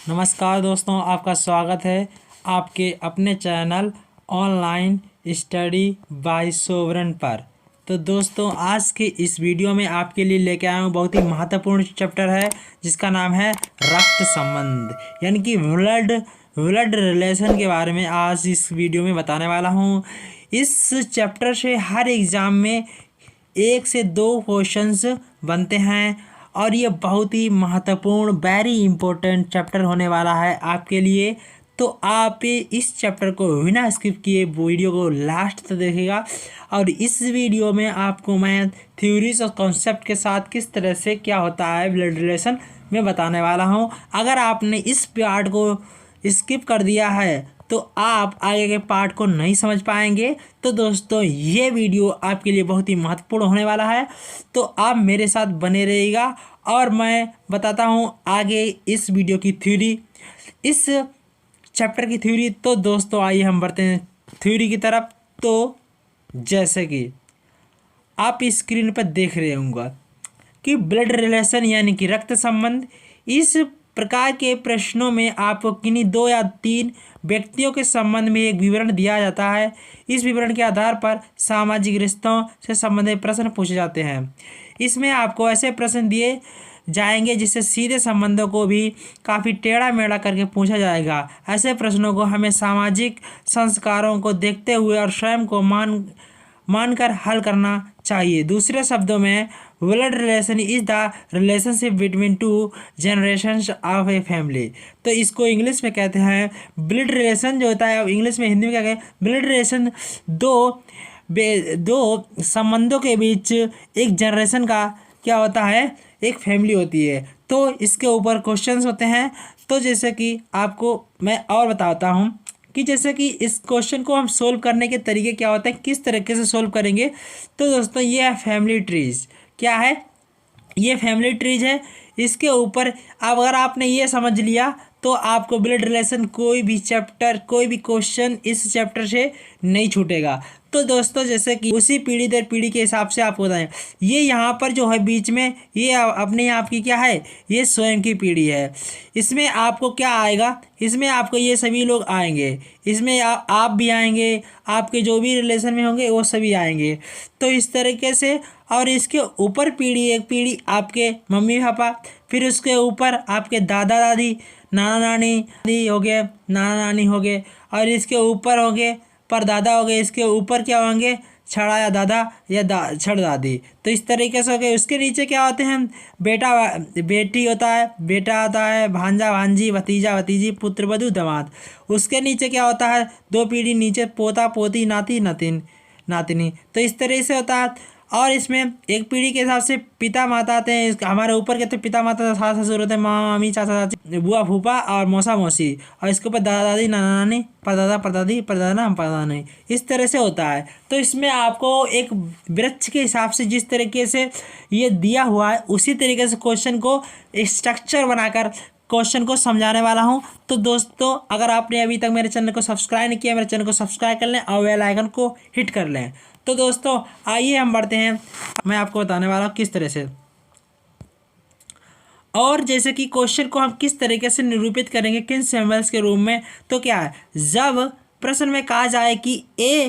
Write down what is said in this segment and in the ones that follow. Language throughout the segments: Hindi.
नमस्कार दोस्तों, आपका स्वागत है आपके अपने channel online study bye sovereign पर। तो दोस्तों, आज के इस वीडियो में आपके लिए लेके आया हूँ बहुत ही महत्वपूर्ण चैप्टर है जिसका नाम है रक्त संबंध, यानी कि ब्लड रिलेशन के बारे में आज इस वीडियो में बताने वाला हूँ। इस चैप्टर से हर एग्ज़ाम में 1 से 2 क्वेश्चंस बनते हैं और ये बहुत ही महत्वपूर्ण वेरी इंपॉर्टेंट चैप्टर होने वाला है आपके लिए। तो आप इस चैप्टर को बिना स्किप किए वीडियो को लास्ट तक देखिएगा और इस वीडियो में आपको मैं थ्योरीज और कॉन्सेप्ट के साथ किस तरह से क्या होता है ब्लड रिलेशन में बताने वाला हूँ। अगर आपने इस पार्ट को स्किप कर दिया है तो आप आगे के पार्ट को नहीं समझ पाएंगे। तो दोस्तों, ये वीडियो आपके लिए बहुत ही महत्वपूर्ण होने वाला है, तो आप मेरे साथ बने रहिएगा और मैं बताता हूँ आगे इस वीडियो की थ्योरी, इस चैप्टर की थ्योरी। तो दोस्तों, आइए हम बढ़ते हैं थ्योरी की तरफ। तो जैसे कि आप स्क्रीन पर देख रहे होंगे कि ब्लड रिलेशन यानी कि रक्त संबंध, इस प्रकार के प्रश्नों में आपको किन्हीं 2 या 3 व्यक्तियों के संबंध में एक विवरण दिया जाता है। इस विवरण के आधार पर सामाजिक रिश्तों से संबंधित प्रश्न पूछे जाते हैं। इसमें आपको ऐसे प्रश्न दिए जाएंगे जिससे सीधे संबंधों को भी काफ़ी टेढ़ा मेढ़ा करके पूछा जाएगा। ऐसे प्रश्नों को हमें सामाजिक संस्कारों को देखते हुए और स्वयं को मानकर हल करना चाहिए। दूसरे शब्दों में, blood relation is the relationship between 2 generations of a family. तो इसको इंग्लिश में कहते हैं ब्लड रिलेशन, जो होता है इंग्लिश में, हिंदी में क्या कहते हैं, ब्लड रिलेशन दो संबंधों के बीच एक जनरेशन का क्या होता है, एक फैमिली होती है। तो इसके ऊपर क्वेश्चंस होते हैं। तो जैसे कि आपको मैं और बताता हूँ कि जैसे कि इस क्वेश्चन को हम सोल्व करने के तरीके क्या होते हैं, किस तरीके से सोल्व करेंगे। तो दोस्तों, ये है फैमिली ट्रीज। क्या है ये? फैमिली ट्रीज है। इसके ऊपर अब अगर आपने ये समझ लिया तो आपको ब्लड रिलेशन कोई भी चैप्टर, कोई भी क्वेश्चन इस चैप्टर से नहीं छूटेगा। तो दोस्तों, जैसे कि उसी पीढ़ी दर पीढ़ी के हिसाब से आपको बताएं, ये यहाँ पर जो है बीच में, ये अपने आप की क्या है, ये स्वयं की पीढ़ी है। इसमें आपको क्या आएगा, इसमें आपको ये सभी लोग आएंगे, इसमें आप भी आएंगे, आपके जो भी रिलेशन में होंगे वो सभी आएंगे। तो इस तरीके से, और इसके ऊपर पीढ़ी, एक पीढ़ी आपके मम्मी पापा, फिर उसके ऊपर आपके दादा दादी, नाना नानी हो गए, नाना नानी हो गए, और इसके ऊपर हो गए परदादा हो गए, इसके ऊपर क्या होंगे, छड़ा दादा या छड़ दादी। तो इस तरीके से हो गए। उसके नीचे क्या होते हैं, बेटा बेटी होता है, बेटा होता है, भांजा भांजी, भतीजा भतीजी, पुत्र वधू दामाद। उसके नीचे क्या होता है, 2 पीढ़ी नीचे पोता पोती, नाती नातिन नातिनी। तो इस तरह से होता है। और इसमें एक पीढ़ी के हिसाब से पिता माता आते हैं। हमारे ऊपर के तो पिता माता, सास ससुर होते हैं, माँ मामी, चाचा चाची, बुआ फूफा और मौसा मौसी। और इसके ऊपर दादा दादी, नाना नानी, परदादा परदादी, परदादा परदादा। इस तरह से होता है। तो इसमें आपको एक वृक्ष के हिसाब से जिस तरीके से ये दिया हुआ है, उसी तरीके से क्वेश्चन को स्ट्रक्चर बनाकर क्वेश्चन को समझाने वाला हूं। तो दोस्तों, अगर आपने अभी तक मेरे चैनल को सब्सक्राइब नहीं किया, मेरे चैनल को सब्सक्राइब कर लें और बेल आइकन को हिट कर लें। तो दोस्तों, आइए हम बढ़ते हैं। मैं आपको बताने वाला हूँ किस तरह से, और जैसे कि क्वेश्चन को हम किस तरीके से निरूपित करेंगे, किन सिंबल्स के रूप में। तो क्या है, जब प्रश्न में कहा जाए कि ए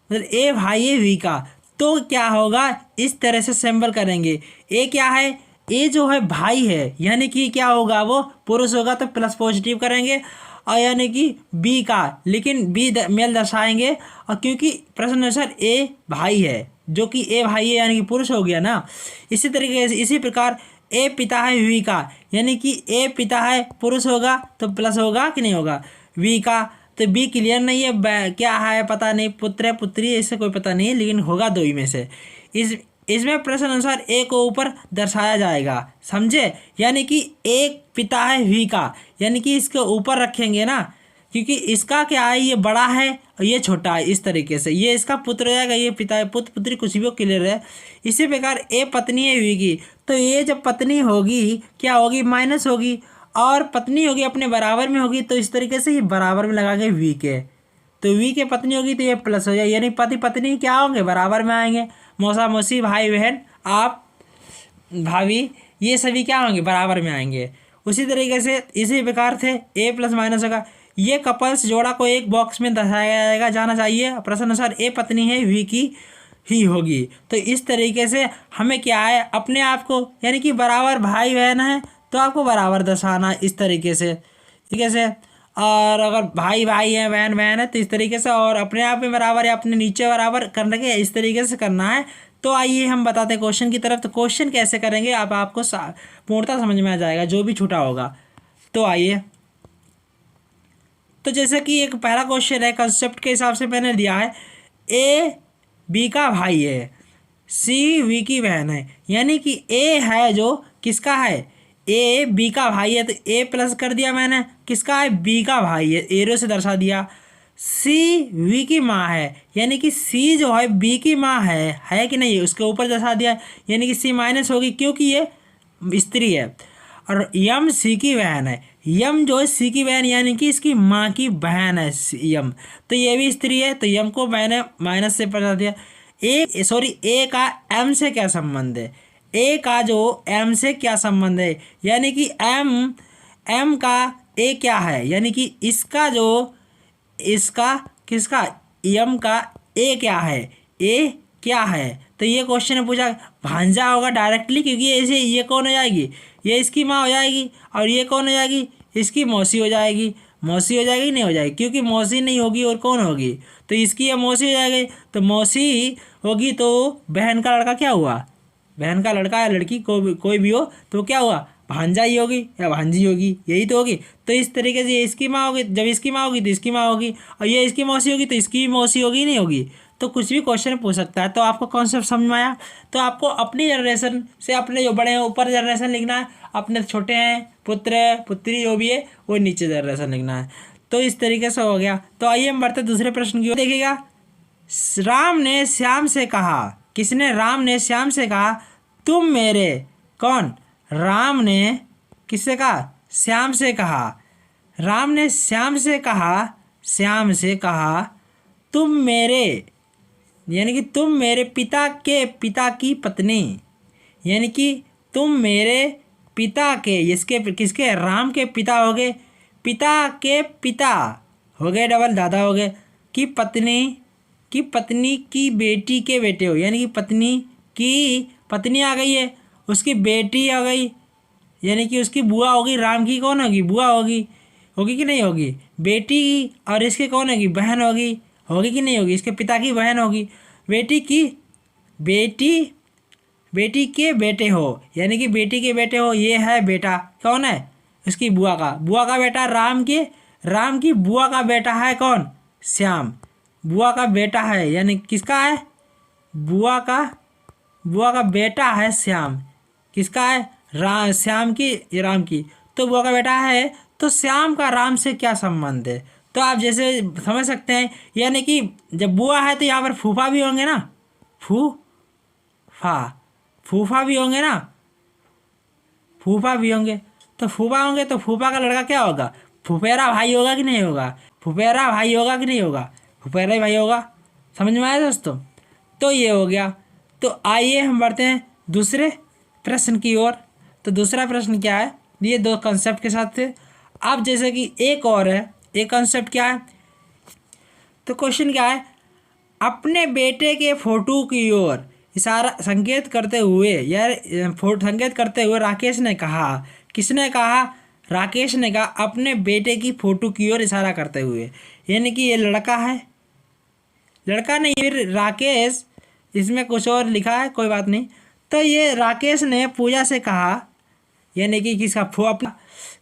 मतलब ए भाई ए वी का, तो क्या होगा, इस तरह से सिंबल करेंगे। ए क्या है, ए जो है भाई है, यानी कि क्या होगा, वो पुरुष होगा तो प्लस पॉजिटिव करेंगे, और यानी कि बी का, लेकिन बी मेल दर्शाएंगे। और क्योंकि प्रश्न अनुसार ए भाई है, जो कि ए भाई है यानी कि पुरुष हो गया ना। इसी तरीके से, इसी प्रकार ए पिता है वी का, यानी कि ए पिता है पुरुष होगा तो प्लस होगा कि नहीं होगा, वी का। तो बी क्लियर नहीं है, क्या है पता नहीं, पुत्र है पुत्री है, इससे कोई पता नहीं है, लेकिन होगा 2 ही में से। इसमें प्रश्न अनुसार ए को ऊपर दर्शाया जाएगा, समझे। यानी कि एक पिता है वी का, यानी कि इसके ऊपर रखेंगे ना, क्योंकि इसका क्या है, ये बड़ा है और ये छोटा है। इस तरीके से ये इसका पुत्र हो जाएगा, ये पिता है, पुत्र पुत्री कुछ भी क्लियर है। इसी प्रकार ए पत्नी है वी की, तो ये जब पत्नी होगी क्या होगी, माइनस होगी, और पत्नी होगी अपने बराबर में होगी, तो इस तरीके से ये बराबर में लगा के वी के, तो वी के पत्नी होगी तो ये प्लस हो जाए, यानी पति पत्नी क्या होंगे, बराबर में आएंगे। मौसा मौसी, भाई बहन, आप भाभी, ये सभी क्या होंगे, बराबर में आएंगे। उसी तरीके से इसी प्रकार से ए प्लस माइनस होगा। ये कपल्स जोड़ा को एक बॉक्स में दर्शाया जाएगा जाना चाहिए प्रश्न अनुसार ए पत्नी है वी की ही होगी। तो इस तरीके से हमें क्या है अपने आप को यानी कि बराबर भाई बहन है तो आपको बराबर दर्शाना इस तरीके से, ठीक है से। और अगर भाई भाई है बहन बहन है तो इस तरीके से, और अपने आप में बराबर या अपने नीचे बराबर करने के इस तरीके से करना है। तो आइए हम बताते हैं क्वेश्चन की तरफ। तो क्वेश्चन कैसे करेंगे अब आपको पूर्णतः समझ में आ जाएगा जो भी छूटा होगा। तो आइए, तो जैसे कि एक पहला क्वेश्चन है कंसेप्ट के हिसाब से मैंने दिया है, ए बी का भाई है, सी वी की बहन है, यानी कि ए है जो किसका है, ए बी का भाई है तो ए प्लस कर दिया मैंने, किसका है बी का भाई है, एरो से दर्शा दिया। सी वी की माँ है, यानी कि सी जो है बी की माँ है कि नहीं, उसके ऊपर दर्शा दिया, यानी कि सी माइनस होगी क्योंकि ये स्त्री है। और यम सी की बहन है, यम जो है सी की बहन यानी कि इसकी माँ की बहन है यम, तो ये भी स्त्री है तो यम को मैंने माइनस से पढ़ा दिया। ए का एम से क्या संबंध है, ए का जो एम से क्या संबंध है, यानी कि एम का ए क्या है, यानी कि इसका जो इसका किसका यम का ए क्या है, ए क्या है। तो ये क्वेश्चन ने पूछा भांजा होगा डायरेक्टली क्योंकि ऐसे ये कौन हो जाएगी, ये इसकी माँ हो जाएगी, और ये कौन हो जाएगी, इसकी मौसी हो जाएगी। मौसी हो जाएगी नहीं हो जाएगी, क्योंकि मौसी नहीं होगी और कौन होगी, तो इसकी ये मौसी हो जाएगी। तो मौसी होगी तो बहन का लड़का क्या हुआ, बहन का लड़का या लड़की कोई भी हो तो क्या हुआ, भांजा ही होगी या भांजी होगी, यही तो होगी। तो इस तरीके से ये इसकी माँ होगी, जब इसकी माँ होगी तो इसकी माँ होगी, और ये इसकी मौसी होगी तो इसकी भी मौसी होगी नहीं होगी। तो कुछ भी क्वेश्चन पूछ सकता है। तो आपको कॉन्सेप्ट समझ में आया। तो आपको अपनी जनरेशन से अपने जो बड़े हैं ऊपर जनरेशन लिखना है, अपने छोटे हैं पुत्र पुत्री जो भी है वो नीचे जनरेशन लिखना है। तो इस तरीके से हो गया। तो आइए हम बढ़ते दूसरे प्रश्न की ओर। देखिएगा, राम ने श्याम से कहा, किसने, राम ने श्याम से कहा तुम मेरे, कौन, राम ने किससे कहा, श्याम से कहा, राम ने श्याम से कहा, श्याम से कहा तुम मेरे, यानी कि तुम मेरे पिता की पत्नी, यानी कि तुम मेरे पिता के, इसके किसके, राम के पिता हो गए, पिता के पिता हो गए डबल दादा हो गए, की पत्नी की बेटी के बेटे हो, यानी कि पत्नी की पत्नी आ गई है, उसकी बेटी आ गई, यानी कि उसकी बुआ होगी, राम की कौन होगी, बुआ होगी, होगी कि नहीं होगी, बेटी, और इसके कौन होगी, बहन होगी, होगी कि नहीं होगी, इसके पिता की बहन होगी, बेटी के बेटे हो, यानी कि बेटी के बेटे हो, ये है बेटा कौन है, इसकी बुआ का बेटा, राम की बुआ का बेटा है कौन, श्याम, बुआ का बेटा है, यानी किसका है, बुआ का बेटा है श्याम, किसका है, श्याम की, राम की, तो बुआ का बेटा है। तो श्याम का राम से क्या संबंध है, तो आप जैसे समझ सकते हैं, यानी कि जब बुआ है तो यहाँ पर फूफा भी होंगे ना, फूफा भी होंगे ना, फूफा भी होंगे, तो फूफा होंगे तो फूफा का लड़का क्या होगा, फुफेरा भाई होगा कि नहीं होगा, फुफेरा भाई होगा कि नहीं होगा, फुफेरा ही भाई होगा। समझ में आया दोस्तों। तो ये हो गया। तो आइए हम बढ़ते हैं दूसरे प्रश्न की ओर। तो दूसरा प्रश्न क्या है, ये दो कंसेप्ट के साथ थे। अब जैसे कि एक और है, एक कंसेप्ट क्या है, तो क्वेश्चन क्या है, अपने बेटे के फोटो की ओर इशारा संकेत करते हुए राकेश ने कहा, किसने कहा, राकेश ने कहा अपने बेटे की फोटो की ओर इशारा करते हुए, यानी कि ये लड़का है, लड़का नहीं फिर राकेश, इसमें कुछ और लिखा है कोई बात नहीं। तो ये राकेश ने पूजा से कहा, यानी कि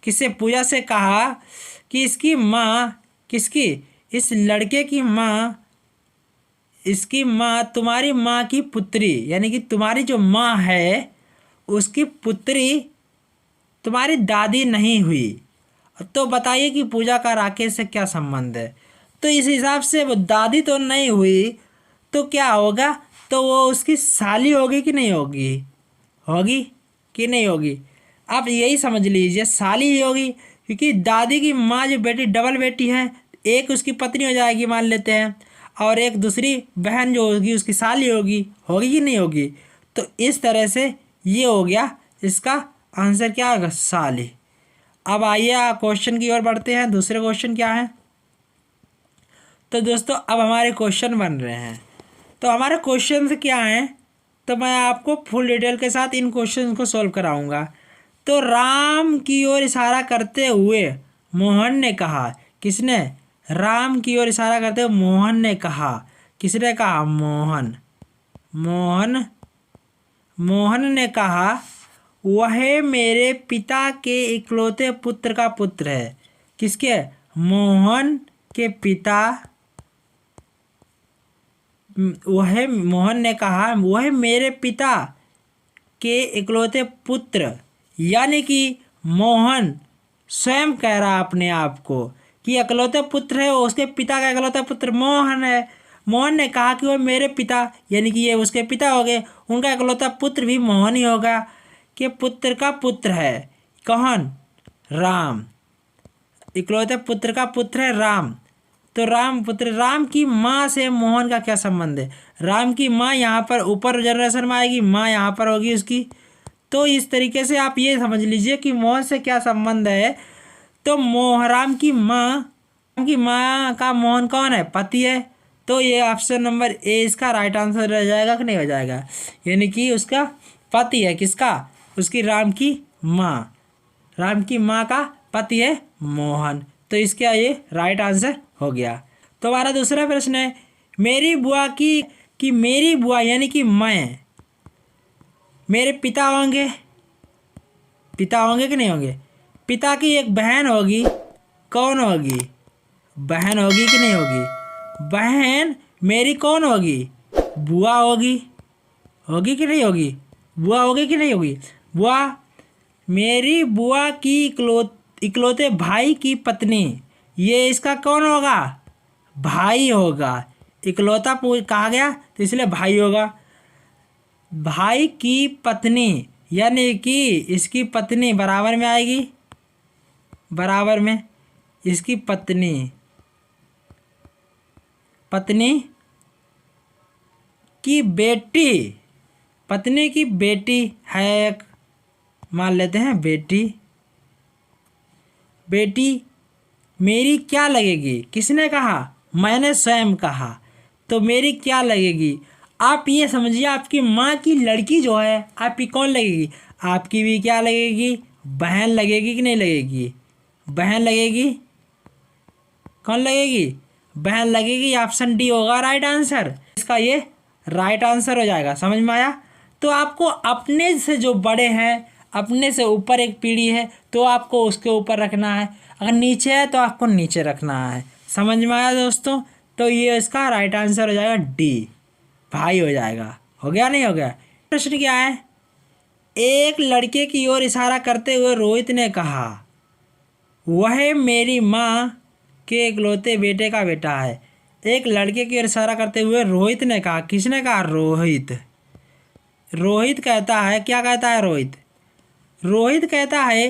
किससे, पूजा से कहा कि इसकी माँ, किसकी, इस लड़के की माँ, इसकी माँ तुम्हारी माँ की पुत्री, यानी कि तुम्हारी जो माँ है उसकी पुत्री तुम्हारी दादी नहीं हुई। तो बताइए कि पूजा का राकेश से क्या संबंध है। तो इस हिसाब से वो दादी तो नहीं हुई तो क्या होगा, तो वो उसकी साली होगी कि नहीं होगी, होगी कि नहीं होगी। आप यही समझ लीजिए साली ही होगी, क्योंकि दादी की माँ जो बेटी डबल बेटी है, एक उसकी पत्नी हो जाएगी मान लेते हैं, और एक दूसरी बहन जो होगी उसकी साली होगी, होगी कि नहीं होगी। तो इस तरह से ये हो गया, इसका आंसर क्या होगा, साली। अब आइए क्वेश्चन की ओर बढ़ते हैं। दूसरे क्वेश्चन क्या है? तो दोस्तों अब हमारे क्वेश्चन बन रहे हैं। तो हमारे क्वेश्चन क्या हैं, तो मैं आपको फुल डिटेल के साथ इन क्वेश्चन को सॉल्व कराऊंगा। तो राम की ओर इशारा करते हुए मोहन ने कहा। किसने? राम की ओर इशारा करते हुए मोहन ने कहा। किसने कहा? मोहन। मोहन मोहन ने कहा वह मेरे पिता के इकलौते पुत्र का पुत्र है। किसके? मोहन के पिता। वह मोहन ने कहा वह मेरे पिता के इकलौते पुत्र, यानी कि मोहन स्वयं कह रहा अपने आप को कि इकलौते पुत्र है, उसके पिता का इकलौता पुत्र मोहन है। मोहन ने कहा कि वो मेरे पिता, यानी कि ये उसके पिता हो गए, उनका इकलौता पुत्र भी मोहन ही होगा, कि पुत्र का पुत्र है। कौन? राम। इकलौते पुत्र का पुत्र है राम। तो राम पुत्र, राम की माँ से मोहन का क्या संबंध है? राम की माँ यहाँ पर ऊपर जनरेशन में आएगी, माँ यहाँ पर होगी उसकी। तो इस तरीके से आप ये समझ लीजिए कि मोहन से क्या संबंध है। तो राम की माँ का मोहन कौन है? पति है। तो ये ऑप्शन नंबर ए इसका राइट आंसर रह जाएगा कि नहीं हो जाएगा? यानी कि उसका पति है। किसका? उसकी राम की माँ। राम की माँ का पति है मोहन। तो इसका ये राइट आंसर हो गया। तो हमारा दूसरा प्रश्न है, मेरी बुआ की मेरी बुआ यानी कि मैं, मेरे पिता होंगे। पिता होंगे कि नहीं होंगे? पिता की एक बहन होगी। कौन होगी? बहन होगी कि नहीं होगी? बहन मेरी कौन होगी? बुआ होगी। होगी कि नहीं होगी? बुआ होगी कि नहीं होगी? बुआ, मेरी बुआ की इकलौते भाई की पत्नी, ये इसका कौन होगा? भाई होगा। इकलौता कहा गया तो इसलिए भाई होगा। भाई की पत्नी, यानी कि इसकी पत्नी बराबर में आएगी। बराबर में इसकी पत्नी की बेटी, पत्नी की बेटी है एक, मान लेते हैं बेटी। बेटी मेरी क्या लगेगी? किसने कहा? मैंने स्वयं कहा। तो मेरी क्या लगेगी? आप ये समझिए आपकी माँ की लड़की जो है आपकी कौन लगेगी? आपकी भी क्या लगेगी? बहन लगेगी कि नहीं लगेगी? बहन लगेगी। कौन लगेगी? बहन लगेगी। ऑप्शन डी होगा राइट आंसर। इसका ये राइट आंसर हो जाएगा। समझ में आया? तो आपको अपने से जो बड़े हैं, अपने से ऊपर एक पीढ़ी है तो आपको उसके ऊपर रखना है, अगर नीचे है तो आपको नीचे रखना है। समझ में आया दोस्तों? तो ये इसका राइट आंसर हो जाएगा डी, भाई हो जाएगा। हो गया नहीं हो गया? प्रश्न क्या है? एक लड़के की ओर इशारा करते हुए रोहित ने कहा वह मेरी माँ के इकलौते बेटे का बेटा है। एक लड़के की ओर इशारा करते हुए रोहित ने कहा। किसने कहा? रोहित। रोहित कहता है, क्या कहता है रोहित? रोहित कहता है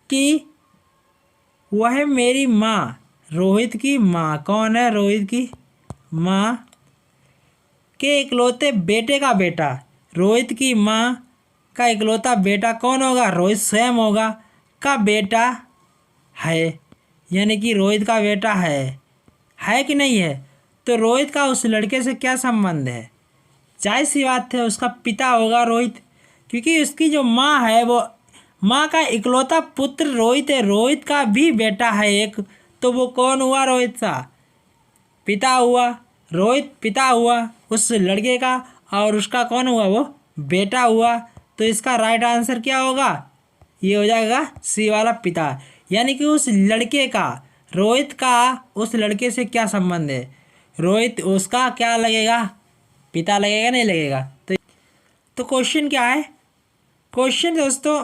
कि वह मेरी माँ, रोहित की माँ, कौन है? रोहित की माँ के इकलौते बेटे का बेटा। रोहित की माँ का इकलौता बेटा कौन होगा? रोहित स्वयं होगा। का बेटा है, यानी कि रोहित का बेटा है कि नहीं है? तो रोहित का उस लड़के से क्या संबंध है? जाहिर सी बात है उसका पिता होगा रोहित, क्योंकि उसकी जो माँ है वो माँ का इकलौता पुत्र रोहित है। रोहित का भी बेटा है एक, तो वो कौन हुआ? रोहित का पिता हुआ। रोहित पिता हुआ उस लड़के का, और उसका कौन हुआ? वो बेटा हुआ। तो इसका राइट आंसर क्या होगा? ये हो जाएगा सी वाला, पिता। यानी कि उस लड़के का, रोहित का उस लड़के से क्या संबंध है? रोहित उसका क्या लगेगा? पिता लगेगा नहीं लगेगा? तो क्वेश्चन क्या है? क्वेश्चन दोस्तों,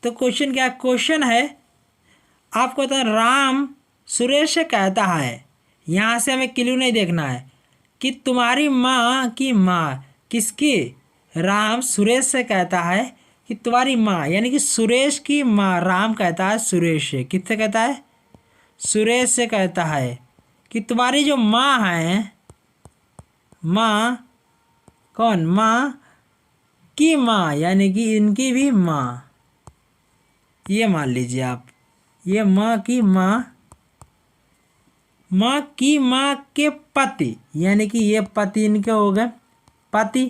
तो क्वेश्चन क्या? क्वेश्चन है आपको तो राम सुरेश से कहता है, यहाँ से हमें क्लू नहीं देखना है, कि तुम्हारी माँ की माँ किसकी? राम सुरेश से कहता है कि तुम्हारी माँ, यानी कि सुरेश की माँ। राम कहता है सुरेश से, किससे कहता है? सुरेश से कहता है कि तुम्हारी जो माँ है, माँ कौन? माँ की माँ, यानी कि इनकी भी माँ, ये मान लीजिए आप, ये माँ की माँ, माँ की माँ के पति, यानी कि ये पति इनके हो गए, पति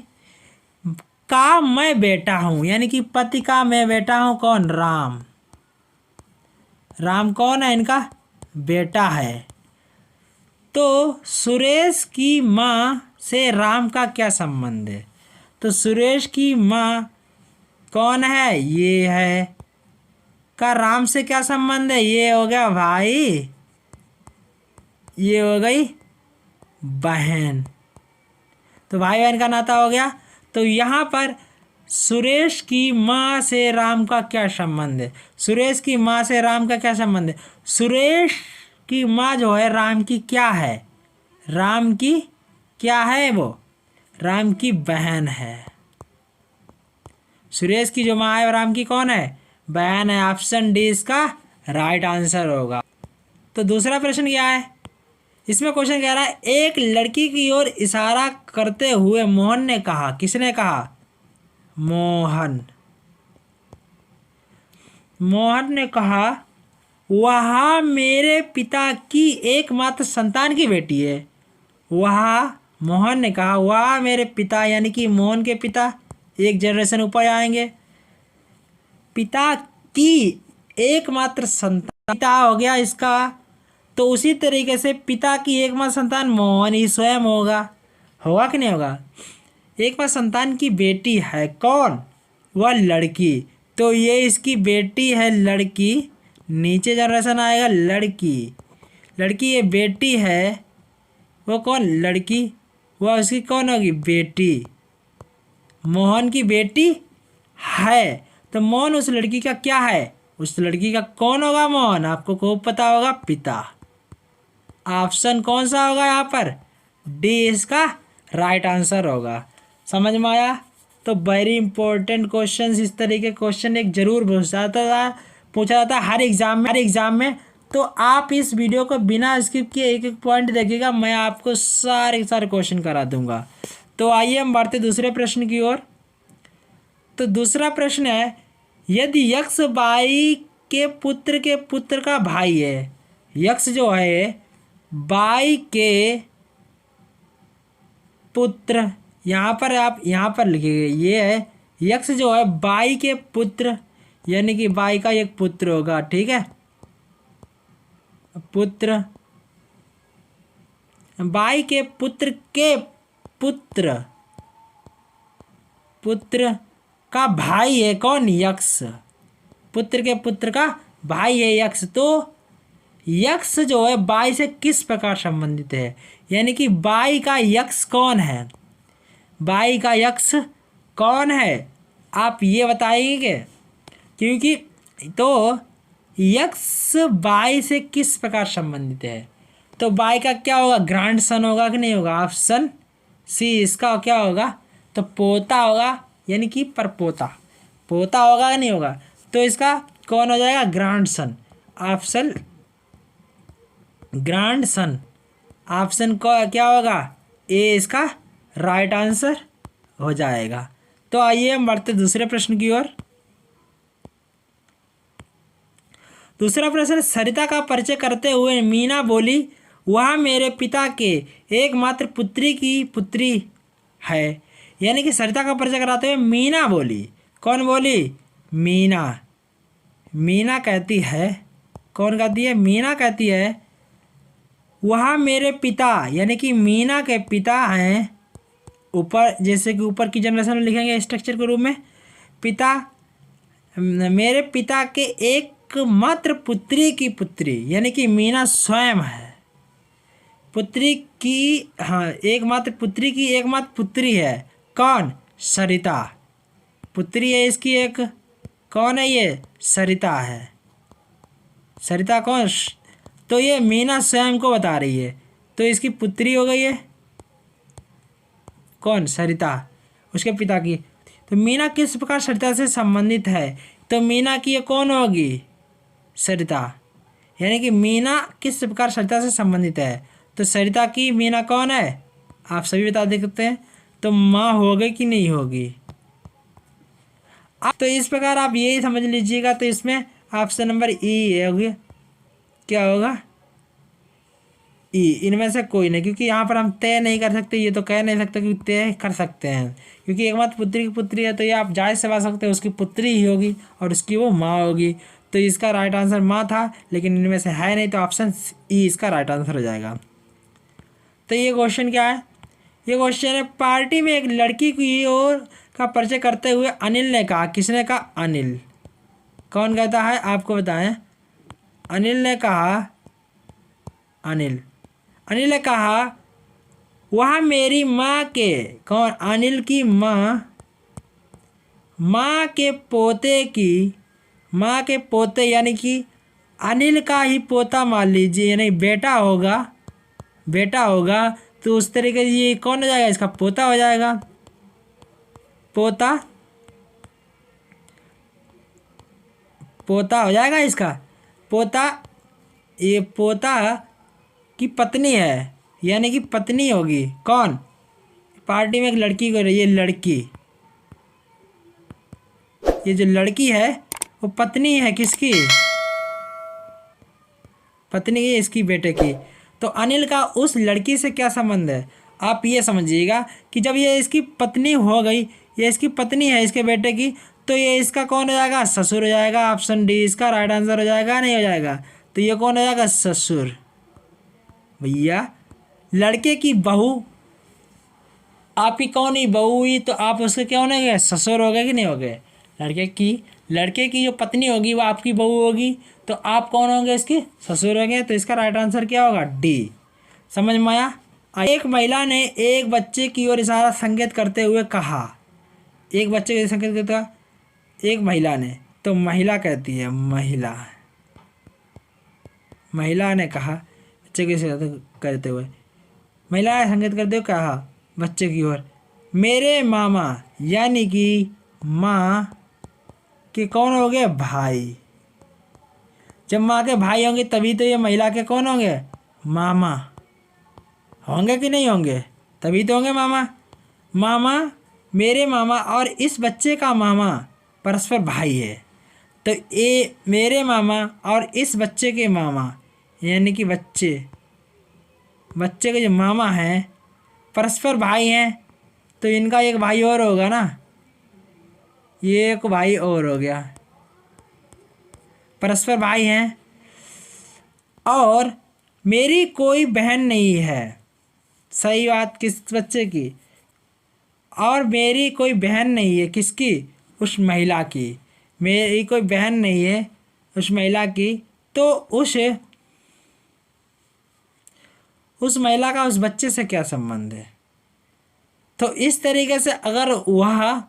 का मैं बेटा हूं, यानी कि पति का मैं बेटा हूं, कौन, राम। राम कौन है, इनका बेटा है। तो सुरेश की माँ से राम का क्या संबंध है, तो सुरेश की माँ कौन है, ये है, का राम से क्या संबंध है, ये हो गया भाई, ये हो गई बहन। तो भाई बहन का नाता हो गया। तो यहाँ पर सुरेश की माँ से राम का क्या संबंध है, सुरेश की माँ से राम का क्या संबंध है, सुरेश की माँ जो है राम की क्या है, राम की क्या है, वो राम की बहन है। सुरेश की जो माँ है राम की कौन है, बहन है। ऑप्शन डी इसका राइट आंसर होगा। तो दूसरा प्रश्न क्या है, इसमें क्वेश्चन कह रहा है, एक लड़की की ओर इशारा करते हुए मोहन ने कहा, किसने कहा, मोहन, मोहन ने कहा वह मेरे पिता की एकमात्र संतान की बेटी है। वह, मोहन ने कहा वह मेरे पिता, यानी कि मोहन के पिता, एक जनरेशन ऊपर आएंगे, पिता की एकमात्र संतान, पिता हो गया इसका। तो उसी तरीके से पिता की एकमात्र संतान मोहन ही स्वयं होगा, होगा कि नहीं होगा। एकमात्र संतान की बेटी है कौन, वह लड़की, तो ये इसकी बेटी है लड़की, नीचे जनरेशन आएगा लड़की, लड़की ये बेटी है, वो कौन, लड़की, वह उसकी कौन होगी, बेटी, मोहन की बेटी है। तो मोहन उस लड़की का क्या है, उस लड़की का कौन होगा, मोहन, आपको खूब पता होगा, पिता। ऑप्शन कौन सा होगा यहाँ पर, डी इसका राइट आंसर होगा। समझ में आया। तो वेरी इंपॉर्टेंट क्वेश्चन, इस तरीके क्वेश्चन एक जरूर पूछा जाता है हर एग्जाम में। तो आप इस वीडियो को बिना स्किप किए एक एक पॉइंट देखिएगा, मैं आपको सारे क्वेश्चन करा दूंगा। तो आइए हम बढ़ते दूसरे प्रश्न की ओर। तो दूसरा प्रश्न है, यदि यक्ष बाई के पुत्र का भाई है, यक्ष जो है बाई के पुत्र, यहाँ पर आप यहाँ पर लिखिए, ये है यक्ष जो है बाई के पुत्र, यानी कि बाई का एक पुत्र होगा, ठीक है, पुत्र, बाई के पुत्र पुत्र का भाई है कौन, यक्ष, पुत्र के पुत्र का भाई है यक्ष। तो यक्ष जो है बाई से किस प्रकार संबंधित है, यानी कि बाई का यक्ष कौन है, बाई का यक्ष कौन है, आप ये बताएंगे। क्योंकि तो यक्ष बाई से किस प्रकार संबंधित है, तो बाई का क्या होगा, ग्रैंड सन होगा कि नहीं होगा, ऑप्शन सी इसका क्या होगा, तो पोता होगा, यानी कि परपोता, पोता होगा कि नहीं होगा। तो इसका कौन हो जाएगा, grand son, option grand son, option को क्या होगा, ए इसका राइट आंसर हो जाएगा। तो आइए हम बढ़ते दूसरे प्रश्न की ओर। दूसरा प्रश्न, सरिता का परिचय करते हुए मीना बोली वह मेरे पिता के एकमात्र पुत्री है, यानी कि सरिता का परिचय कराते हुए मीना बोली, कौन बोली, मीना, मीना कहती है, कौन कहती है, मीना कहती है वह मेरे पिता, यानी कि मीना के पिता हैं, ऊपर जैसे कि ऊपर की जनरेशन में लिखेंगे स्ट्रक्चर के रूप में, पिता, मेरे पिता के एकमात्र पुत्री की पुत्री, यानी कि मीना स्वयं है, पुत्री की, हाँ, एकमात्र पुत्री की एकमात्र पुत्री है, कौन, सरिता, पुत्री है इसकी एक, कौन है ये, सरिता है, सरिता कौन, तो ये मीना स्वयं को बता रही है, तो इसकी पुत्री हो गई है कौन, सरिता, उसके पिता की। तो मीना किस प्रकार सरिता से संबंधित है, तो मीना की ये कौन होगी, सरिता, यानी कि मीना किस प्रकार सरिता से संबंधित है, तो सरिता की मीना कौन है, आप सभी बता सकते हैं। तो माँ होगी कि नहीं होगी। तो इस प्रकार आप यही समझ लीजिएगा। तो इसमें ऑप्शन नंबर ई होगी। क्या होगा? ई। इनमें से कोई नहीं, क्योंकि यहाँ पर हम तय नहीं कर सकते, ये तो कह नहीं सकते कि तय कर सकते हैं, क्योंकि एकमात्र पुत्री की पुत्री है, तो ये आप जायज़ से बात सकते हैं उसकी पुत्री ही होगी और उसकी वो माँ होगी। तो इसका राइट आंसर माँ था, लेकिन इनमें से है नहीं, तो ऑप्शन ई इसका राइट आंसर हो जाएगा। तो ये क्वेश्चन क्या है? ये क्वेश्चन है, पार्टी में एक लड़की की ओर का परिचय करते हुए अनिल ने कहा। किसने कहा? अनिल। कौन कहता है आपको बताएं? अनिल ने कहा, अनिल ने कहा वह मेरी माँ के, कौन? अनिल की माँ, माँ के पोते की, माँ के पोते यानी कि अनिल का ही पोता मान लीजिए, यानी बेटा होगा, बेटा होगा, तो उस तरीके से ये कौन हो जाएगा? इसका पोता हो जाएगा। पोता, पोता हो जाएगा इसका पोता। ये पोता की पत्नी है, यानी कि पत्नी होगी। कौन? पार्टी में एक लड़की को, ये लड़की, ये जो लड़की है वो पत्नी है किसकी? पत्नी की, इसकी बेटे की। तो अनिल का उस लड़की से क्या संबंध है? आप ये समझिएगा कि जब ये इसकी पत्नी हो गई, ये इसकी पत्नी है इसके बेटे की, तो ये इसका कौन हो जाएगा? ससुर हो जाएगा। ऑप्शन डी इसका राइट आंसर हो जाएगा, नहीं हो जाएगा? तो ये कौन हो जाएगा? ससुर। भैया लड़के की बहू आपकी कौन ही बहू हुई, तो आप उसके क्या होने गए? ससुर हो गए कि नहीं हो गए? लड़के की जो पत्नी होगी वो आपकी बहू होगी, तो आप कौन होंगे? इसके ससुर होंगे। तो इसका राइट आंसर क्या होगा? डी। समझ में आया? एक महिला ने एक बच्चे की ओर इशारा संकेत करते हुए कहा। एक बच्चे को संकेत करता हुआ एक महिला ने, तो महिला कहती है, महिला ने कहा बच्चे के संकेत करते हुए, महिला ने संकेत करते हुए कहा बच्चे की ओर, मेरे मामा यानी कि माँ के कौन हो गए? भाई। जब माँ के भाई होंगे तभी तो ये महिला के कौन होंगे? मामा होंगे कि नहीं होंगे? तभी तो होंगे मामा। मामा, मेरे मामा और इस बच्चे का मामा परस्पर भाई है, तो ये मेरे मामा और इस बच्चे के मामा, यानी कि बच्चे के जो मामा हैं परस्पर भाई हैं, तो इनका एक भाई और होगा ना, ये एक भाई और हो गया, परस्पर भाई हैं। और मेरी कोई बहन नहीं है, सही बात किस बच्चे की? और मेरी कोई बहन नहीं है किसकी? उस महिला की। मेरी कोई बहन नहीं है उस महिला की, तो उस महिला का उस बच्चे से क्या संबंध है? तो इस तरीके से अगर वह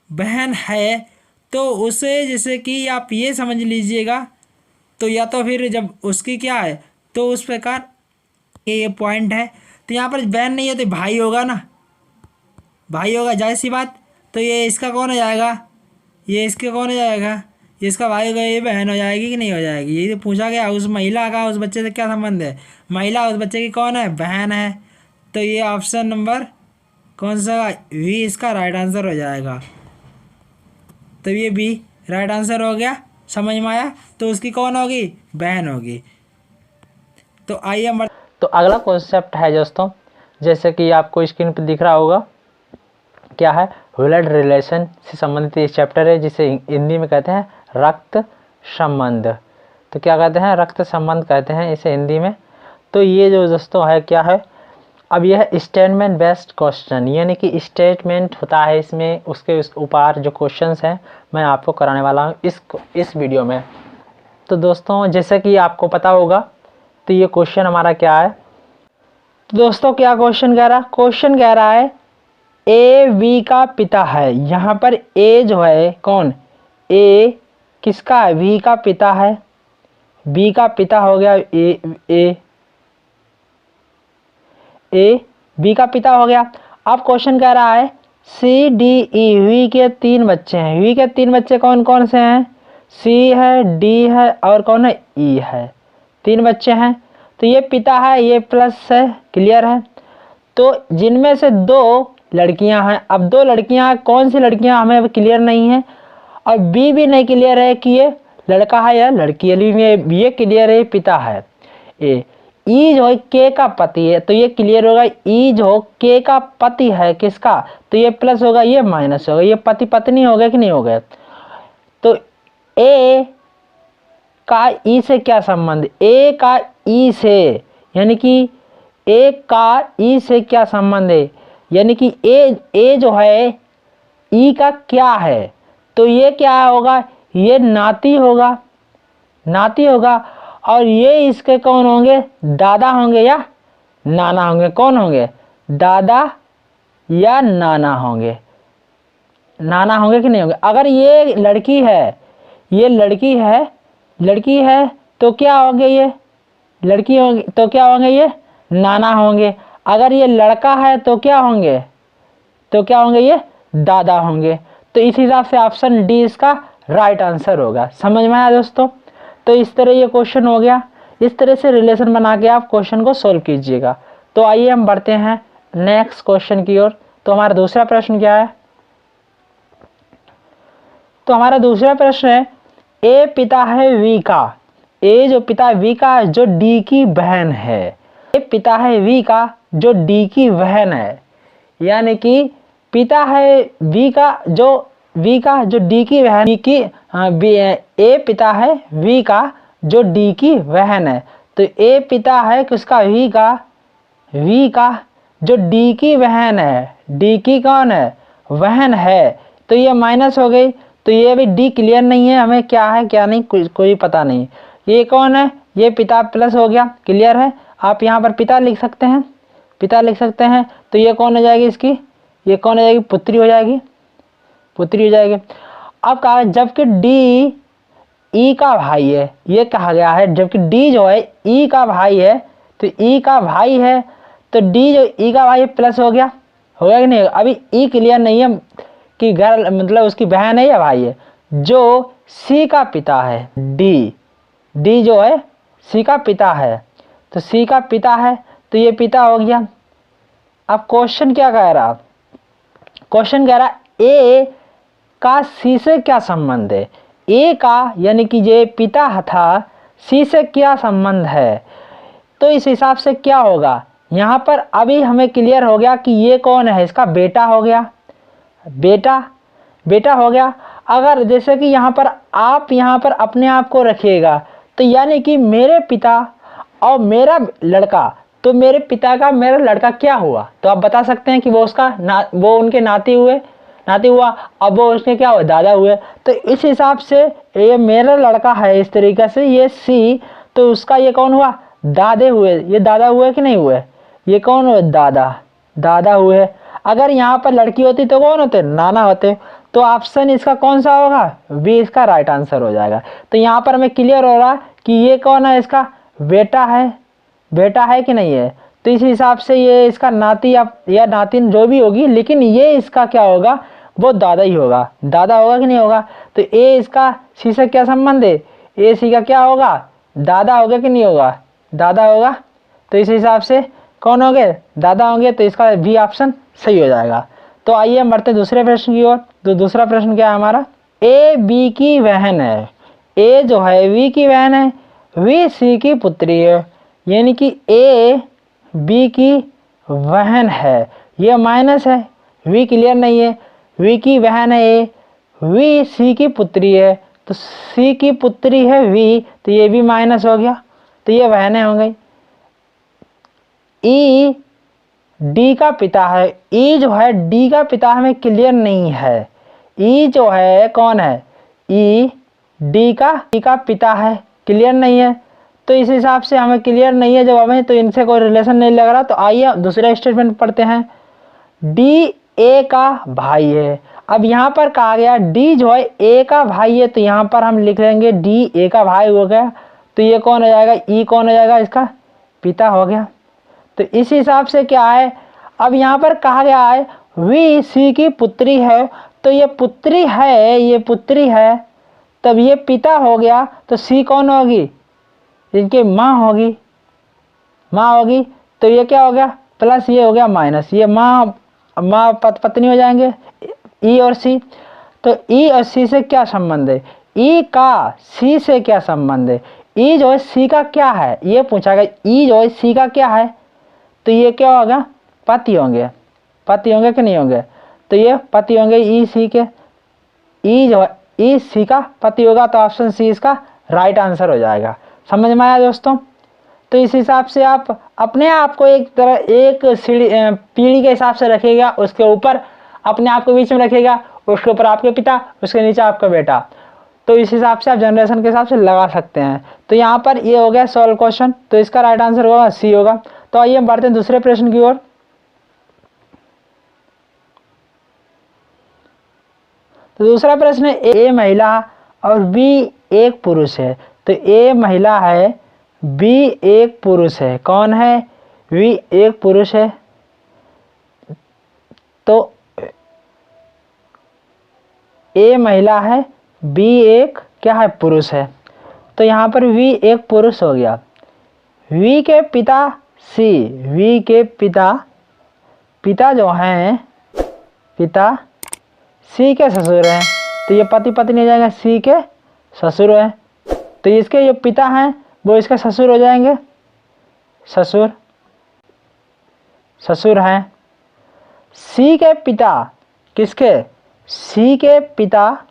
बहन है तो उसे, जैसे कि आप ये समझ लीजिएगा, तो या तो फिर जब उसकी क्या है तो उस प्रकार ये पॉइंट है, तो यहाँ पर बहन नहीं है तो भाई होगा ना, भाई होगा, जाहिर सी बात। तो ये इसका कौन हो जाएगा? ये इसके कौन हो जाएगा? ये इसका भाई होगा, ये बहन हो जाएगी कि नहीं हो जाएगी? ये तो पूछा गया उस महिला का उस बच्चे से क्या संबंध है। महिला उस बच्चे की कौन है? बहन है। तो ये ऑप्शन नंबर कौन सा? वी इसका राइट आंसर हो जाएगा। तो ये बी राइट आंसर हो गया। समझ में आया? तो उसकी कौन होगी? बहन होगी। तो आइए तो अगला कॉन्सेप्ट है दोस्तों, जैसे कि आपको स्क्रीन पर दिख रहा होगा, क्या है? ब्लड रिलेशन से संबंधित ये चैप्टर है, जिसे हिंदी में कहते हैं रक्त संबंध। तो क्या कहते हैं? रक्त संबंध कहते हैं इसे हिंदी में। तो ये जो दोस्तों है क्या है, अब यह स्टेटमेंट बेस्ड क्वेश्चन, यानी कि स्टेटमेंट होता है इसमें, उसके ऊपर जो क्वेश्चंस हैं मैं आपको कराने वाला हूँ इस वीडियो में। तो दोस्तों जैसे कि आपको पता होगा, तो ये क्वेश्चन हमारा क्या है, तो दोस्तों क्या क्वेश्चन कह रहा? क्वेश्चन कह रहा है ए वी का पिता है। यहाँ पर ए जो है कौन? ए किसका है? वी का पिता है। बी का पिता हो गया ए बी का पिता हो गया। अब क्वेश्चन कह रहा है सी डी ई, वी के 3 बच्चे हैं। वी के 3 बच्चे कौन कौन से हैं? सी है, डी है और कौन है? ई है। 3 बच्चे हैं। तो ये पिता है, ये प्लस है, क्लियर है। तो जिनमें से 2 लड़कियां हैं। अब 2 लड़कियां, कौन सी लड़कियां हमें क्लियर नहीं है, और बी भी नहीं क्लियर है कि ये लड़का है या लड़की, ये क्लियर है, पिता है। ए ई जो है के का पति है, तो ये क्लियर होगा, ई जो के का पति है किसका, तो ये प्लस होगा, ये माइनस होगा, ये पति पत्नी हो गया कि नहीं हो गया। तो ए का ई से क्या संबंध, ए का ई से, यानी कि ए का ई से क्या संबंध है, यानी कि ए जो है ई का क्या है, तो ये क्या होगा, ये नाती होगा, नाती होगा। और ये इसके कौन होंगे, दादा होंगे या नाना होंगे, कौन होंगे, दादा या नाना होंगे, नाना होंगे कि नहीं होंगे। अगर ये लड़की है, ये लड़की है तो क्या होंगे, ये लड़की होंगी तो क्या होंगे, ये नाना होंगे। अगर ये लड़का है तो क्या होंगे, तो क्या होंगे, ये दादा होंगे। तो इस हिसाब से ऑप्शन डी इसका राइट आंसर होगा। समझ में आया दोस्तों। तो इस तरह ये क्वेश्चन हो गया, इस तरह से रिलेशन बना के आप क्वेश्चन को सोल्व कीजिएगा। तो आइए हम बढ़ते हैं नेक्स्ट क्वेश्चन की ओर। तो हमारा दूसरा प्रश्न क्या है, तो हमारा दूसरा प्रश्न है, ए पिता है वी का, ए जो पिता वी का जो डी की बहन है, ए पिता है वी का जो डी की बहन है, यानी कि पिता है वी का जो डी की बहन, डी की ए पिता है वी का जो डी की बहन है। तो ए पिता है किसका, वी का जो डी की बहन है, डी की कौन है, बहन है। तो ये माइनस हो गई, तो ये भी डी क्लियर नहीं है, हमें क्या है क्या नहीं कोई पता नहीं। ये कौन है, ये पिता प्लस हो गया, क्लियर है। आप यहाँ पर पिता लिख सकते हैं, पिता लिख सकते हैं। तो ये कौन हो जाएगी इसकी, ये कौन हो जाएगी, पुत्री हो जाएगी, पुत्री हो जाएगी। अब कहा जबकि डी ई का भाई है, ये कहा गया है जबकि डी जो है ई का भाई है, तो ई का भाई है तो डी जो ई का भाई प्लस हो गया कि नहीं। अभी ई क्लियर नहीं है कि घर मतलब उसकी बहन है या भाई है। जो सी का पिता है, डी जो है सी का पिता है, तो सी का पिता है तो ये पिता हो गया। अब क्वेश्चन क्या कह रहा, क्वेश्चन कह रहा ए का सी से क्या संबंध है, ए का यानी कि ये पिता था, सी से क्या संबंध है। तो इस हिसाब से क्या होगा, यहाँ पर अभी हमें क्लियर हो गया कि ये कौन है, इसका बेटा हो गया, बेटा हो गया। अगर जैसे कि यहाँ पर आप यहाँ पर अपने आप को रखिएगा, तो यानी कि मेरे पिता और मेरा लड़का, तो मेरे पिता का मेरा लड़का क्या हुआ, तो आप बता सकते हैं कि वो उसका वो उनके नाती हुआ, अब वो उसके क्या हुए, दादा हुए। तो इस हिसाब से ये मेरा लड़का है, इस तरीके से ये सी, तो उसका ये कौन हुआ, दादे हुए, ये दादा हुए कि नहीं हुए, ये कौन हुए, दादा हुए। अगर यहाँ पर लड़की होती तो कौन होते, नाना होते। तो ऑप्शन इसका कौन सा होगा, बी इसका राइट आंसर हो जाएगा। तो यहाँ पर हमें क्लियर हो रहा कि ये कौन है, इसका बेटा है कि नहीं है। तो इस हिसाब से ये इसका नाती या नातिन जो भी होगी, लेकिन ये इसका क्या होगा, वो दादा ही होगा, दादा होगा कि नहीं होगा। तो ए इसका सी से क्या संबंध है, ए सी का क्या होगा, दादा होगा कि नहीं होगा, दादा होगा। तो इस हिसाब से कौन होंगे, दादा होंगे। तो इसका बी ऑप्शन सही हो जाएगा। तो आइए हम बढ़ते दूसरे प्रश्न की ओर। तो दूसरा प्रश्न क्या है हमारा, ए बी की बहन है, ए जो है वी की बहन है, वी सी की पुत्री है, यानी कि ए बी की बहन है, ये माइनस है, वी क्लियर नहीं है, वी की बहन है ए, वी सी की पुत्री है, तो सी की पुत्री है वी, तो ये भी माइनस हो गया, तो ये बहनें हो गई। ई डी का पिता है, ई जो है डी का पिता हमें क्लियर नहीं है, ई जो है कौन है, ई डी का पिता है, क्लियर नहीं है। तो इस हिसाब से हमें क्लियर नहीं है जब हमें, तो इनसे कोई रिलेशन नहीं लग रहा। तो आइए दूसरा स्टेटमेंट पढ़ते हैं, डी ए का भाई है। अब यहाँ पर कहा गया डी जो है ए का भाई है, तो यहाँ पर हम लिख लेंगे डी ए का भाई हो गया, तो ये कौन हो जाएगा, ई कौन हो जाएगा, इसका पिता हो गया। तो इस हिसाब से क्या है, अब यहाँ पर कहा गया है वी सी की पुत्री है, तो ये पुत्री है, तब ये पिता हो गया, तो सी कौन होगी, इनकी माँ होगी। तो ये क्या हो गया, प्लस ये हो गया माइनस, ये माँ पत्नी हो जाएंगे, ई और सी। तो ई और सी से क्या संबंध है, ई का सी से क्या संबंध है? ई जो है सी का क्या है ये पूछा गया। ई जो है सी का क्या है? तो ये क्या होगा? पति होंगे। पति होंगे कि नहीं होंगे? तो ये पति होंगे ई सी के। ई जो है ई सी का पति होगा, तो ऑप्शन सी इसका राइट आंसर हो जाएगा। समझ में आया दोस्तों? तो इस हिसाब से आप अपने आप को एक तरह एक सीढ़ी पीढ़ी के हिसाब से रखिएगा, उसके ऊपर अपने आप को बीच में रखिएगा, उसके ऊपर आपके पिता, उसके नीचे आपका बेटा। तो इस हिसाब से आप जनरेशन के हिसाब से लगा सकते हैं। तो यहाँ पर ये हो गया सॉल्व क्वेश्चन, तो इसका राइट आंसर होगा सी होगा। तो आइए हम बढ़ते हैं दूसरे प्रश्न की ओर। तो दूसरा प्रश्न है, ए महिला और बी एक पुरुष है। तो ए महिला है, बी एक पुरुष है। कौन है? बी एक पुरुष है। तो ए महिला है, बी एक क्या है? पुरुष है। तो यहाँ पर वी एक पुरुष हो गया। वी के पिता सी, वी के पिता जो हैं, पिता सी के ससुर हैं। तो ये पति पत्नी हो जाएंगे, सी के ससुर हैं। तो इसके जो पिता हैं वो इसके ससुर हो जाएंगे, ससुर हैं। सी के पिता किसके? सी के पिता,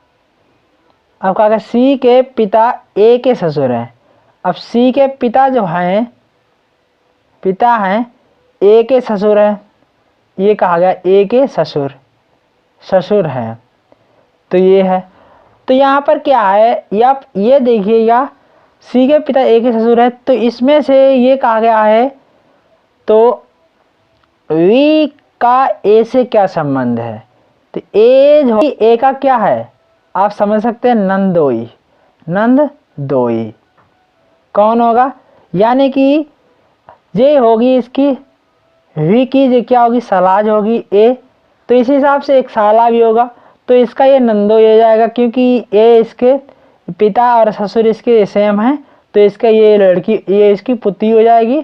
अब कहा गया सी के पिता ए के ससुर हैं। अब सी के पिता जो हैं, पिता हैं ए के ससुर हैं। ये कहा गया ए के ससुर हैं। तो ये है। तो यहाँ पर क्या है, आप ये देखिएगा, सी के पिता ए के ससुर है। तो इसमें से ये कहा गया है, तो वी का ए से क्या संबंध है? तो ए जो ए का क्या है आप समझ सकते हैं, नंदोई। कौन होगा? यानी कि ये होगी इसकी वी की जो क्या होगी, सलाज होगी ए। तो इस हिसाब से एक साला भी होगा, तो इसका ये नंदोई हो जाएगा, क्योंकि ए इसके पिता और ससुर इसके सेम हैं। तो इसका ये लड़की, ये इसकी पुत्री हो जाएगी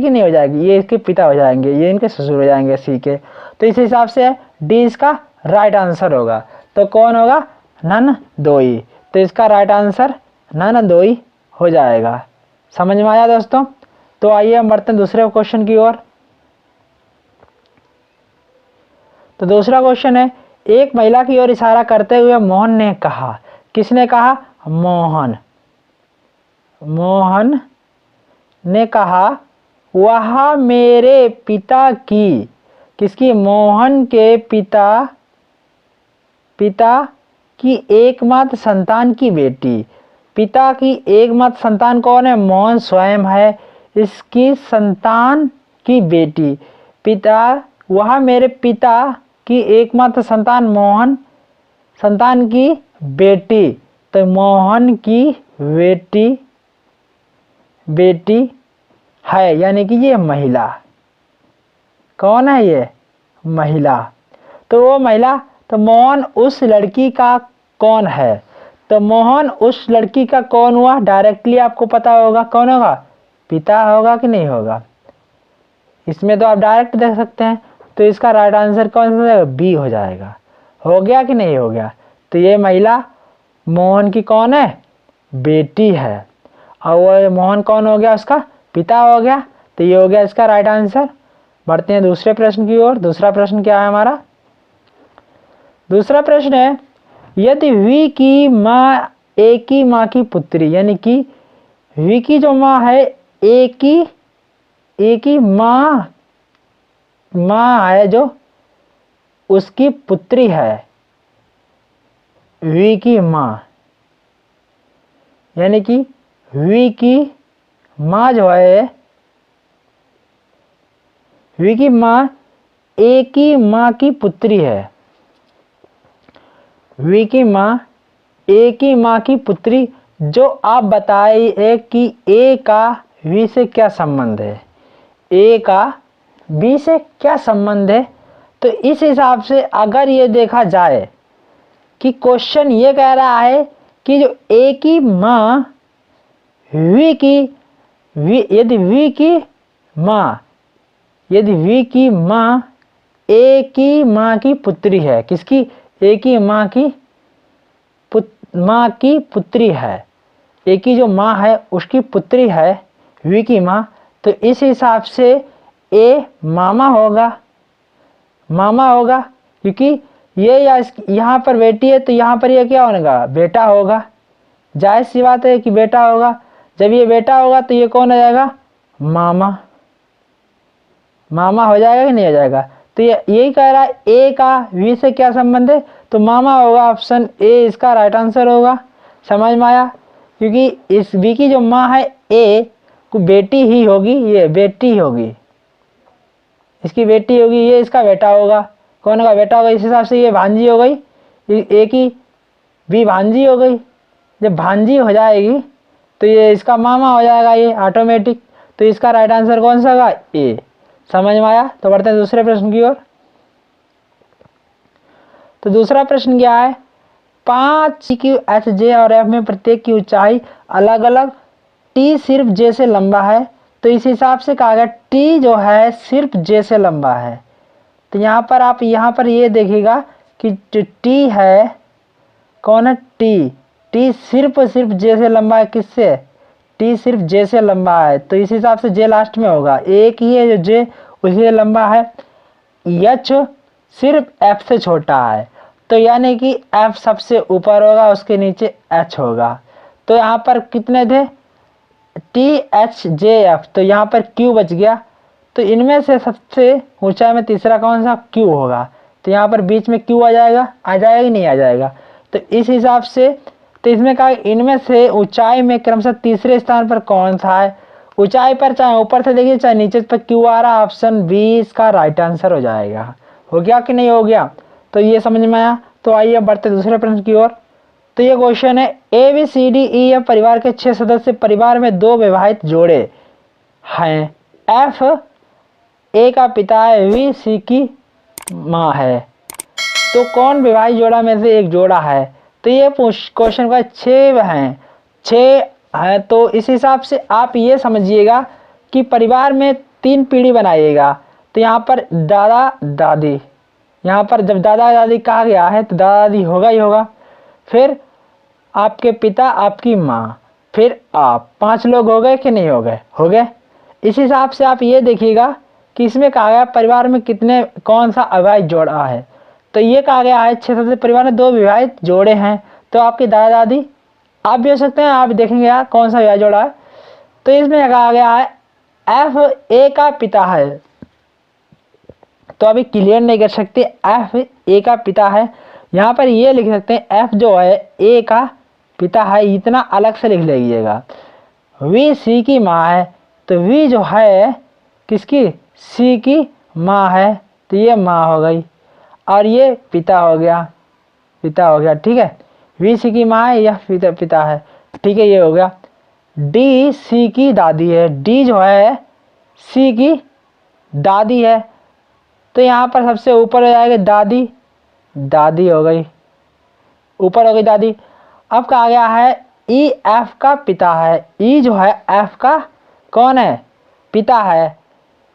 कि नहीं हो जाएगी? ये इसके पिता हो जाएंगे, ये इनके ससुर हो जाएंगे सी के। तो इस हिसाब से डी इसका राइट आंसर होगा। तो कौन होगा? नंदोई। तो इसका राइट आंसर नंदोई हो जाएगा। समझ में आया दोस्तों? तो आइए हम बढ़ते हैं दूसरे क्वेश्चन की ओर। तो दूसरा क्वेश्चन है, एक महिला की ओर इशारा करते हुए मोहन ने कहा। किसने कहा? मोहन ने कहा, वह मेरे पिता की, किसकी? मोहन के पिता की एकमात्र संतान की बेटी। पिता की एकमात्र संतान कौन है? मोहन स्वयं है इसकी संतान की बेटी। वह मेरे पिता की एकमात्र संतान, मोहन संतान की बेटी। तो मोहन की बेटी है, यानी कि ये महिला। कौन है ये? महिला। तो वो महिला, तो मोहन उस लड़की का कौन है? तो मोहन उस लड़की का कौन हुआ? डायरेक्टली आपको पता होगा कौन होगा? पिता होगा कि नहीं होगा? इसमें तो आप डायरेक्ट देख सकते हैं। तो इसका राइट आंसर कौन सा हो जाएगा? बी हो जाएगा। हो गया कि नहीं हो गया? तो ये महिला मोहन की कौन है? बेटी है। और वो मोहन कौन हो गया? उसका पिता हो गया। तो ये हो गया इसका राइट आंसर। बढ़ते हैं दूसरे प्रश्न की ओर। दूसरा प्रश्न क्या है हमारा? दूसरा प्रश्न है, यदि वी की माँ ए की माँ की पुत्री, यानी कि वी की जो माँ है ए की माँ है जो उसकी पुत्री है, वी की माँ, यानी कि वी की माँ जो है, वी की माँ ए की माँ की पुत्री है। वी की माँ ए की माँ की पुत्री, जो आप बताइए कि ए का वी से क्या संबंध है? ए का बी से क्या संबंध है? तो इस हिसाब से अगर ये देखा जाए कि क्वेश्चन ये कह रहा है कि जो ए की माँ यदि वी की माँ ए की माँ की पुत्री है, किसकी? ए की माँ की माँ की पुत्री है, ए की जो माँ है उसकी पुत्री है वी की माँ, तो इस हिसाब से ए मामा होगा, मामा होगा, क्योंकि ये यहाँ पर बेटी है तो यहाँ पर ये क्या होगा, बेटा होगा। जाहिर सी बात है कि बेटा होगा। जब ये बेटा होगा तो ये कौन हो जाएगा, मामा, मामा हो जाएगा कि नहीं हो जाएगा। तो ये यही कह रहा है ए का वी से क्या संबंध है, तो मामा होगा, ऑप्शन ए इसका राइट आंसर होगा। समझ में आया, क्योंकि इस वी की जो माँ है ए को बेटी ही होगी, ये बेटी होगी, इसकी बेटी होगी, ये इसका बेटा होगा। कौन का बेटा होगा, इस हिसाब से ये भांजी हो गई, ए की वी भांजी हो गई। जब भांजी हो जाएगी तो ये इसका मामा हो जाएगा, ये ऑटोमेटिक। तो इसका राइट आंसर कौन सा होगा, ए। समझ में आया। तो बढ़ते हैं दूसरे प्रश्न की ओर। तो दूसरा प्रश्न क्या है, 5 क्यू एच जे और एफ में प्रत्येक की ऊंचाई अलग अलग, टी सिर्फ जे से लंबा है, तो इस हिसाब से कहा गया टी जो है सिर्फ जे से लंबा है। तो यहाँ पर आप यहाँ पर ये देखिएगा कि जो टी है कौन है, टी सिर्फ जे से लंबा है। किससे, टी सिर्फ जे से लंबा है, तो इस हिसाब से जे लास्ट में होगा। एक ही है जो जे उसी से लंबा है। एच सिर्फ एफ से छोटा है, तो यानी कि एफ सबसे ऊपर होगा, उसके नीचे एच होगा। तो यहाँ पर कितने थे, टी एच जे एफ, तो यहाँ पर क्यू बच गया। तो इनमें से सबसे ऊंचाई में तीसरा कौन सा, क्यू होगा। तो यहाँ पर बीच में क्यू आ जाएगा कि नहीं आ जाएगा। तो इस हिसाब से तो इसमें कहा इनमें से ऊंचाई में क्रमशः तीसरे स्थान पर कौन सा है। ऊंचाई पर चाहे ऊपर से देखिए चाहे नीचे पर क्यू आ रहा, ऑप्शन बी इसका राइट आंसर हो जाएगा। हो गया कि नहीं हो गया, तो ये समझ में आया। तो आइए बढ़ते दूसरे प्रश्न की ओर। तो ये क्वेश्चन है, A B C D E F परिवार के 6 सदस्य, परिवार में 2 विवाहित जोड़े हैं, एफ ए का पिता है, वी सी की माँ है, तो कौन विवाहित जोड़ा में से एक जोड़ा है। तो ये क्वेश्चन का 6 हैं, तो इस हिसाब से आप ये समझिएगा कि परिवार में 3 पीढ़ी बनाइएगा। तो यहाँ पर दादा दादी, यहाँ पर जब दादा दादी कहा गया है तो दादा दादी होगा ही होगा, फिर आपके पिता आपकी माँ, फिर आप, 5 लोग हो गए कि नहीं हो गए, हो गए। इस हिसाब से आप ये देखिएगा कि इसमें कहा गया परिवार में कितने कौन सा अविवाहित जोड़ा है। तो ये कहा गया है 6 सदस्य परिवार में 2 विवाहित जोड़े हैं, तो आपके दादा दादी आप भी हो सकते हैं। आप देखेंगे यार कौन सा विवाहित जोड़ा है। तो इसमें कहा गया है एफ ए का पिता है, तो अभी क्लियर नहीं कर सकते, एफ ए का पिता है। यहाँ पर ये लिख सकते हैं एफ जो है ए का पिता है, इतना अलग से लिख लीजिएगा। वी सी की माँ है, तो वी जो है किसकी, सी की माँ है, तो ये माँ हो गई और ये पिता हो गया, ठीक है। वी सी की माँ है, यह पिता है, ठीक है, ये हो गया। डी सी की दादी है, डी जो है सी की दादी है, तो यहाँ पर सबसे ऊपर हो जाएगा दादी, दादी हो गई, ऊपर हो गई दादी। अब कहा गया है ई एफ का पिता है, ई जो है एफ का कौन है, पिता है,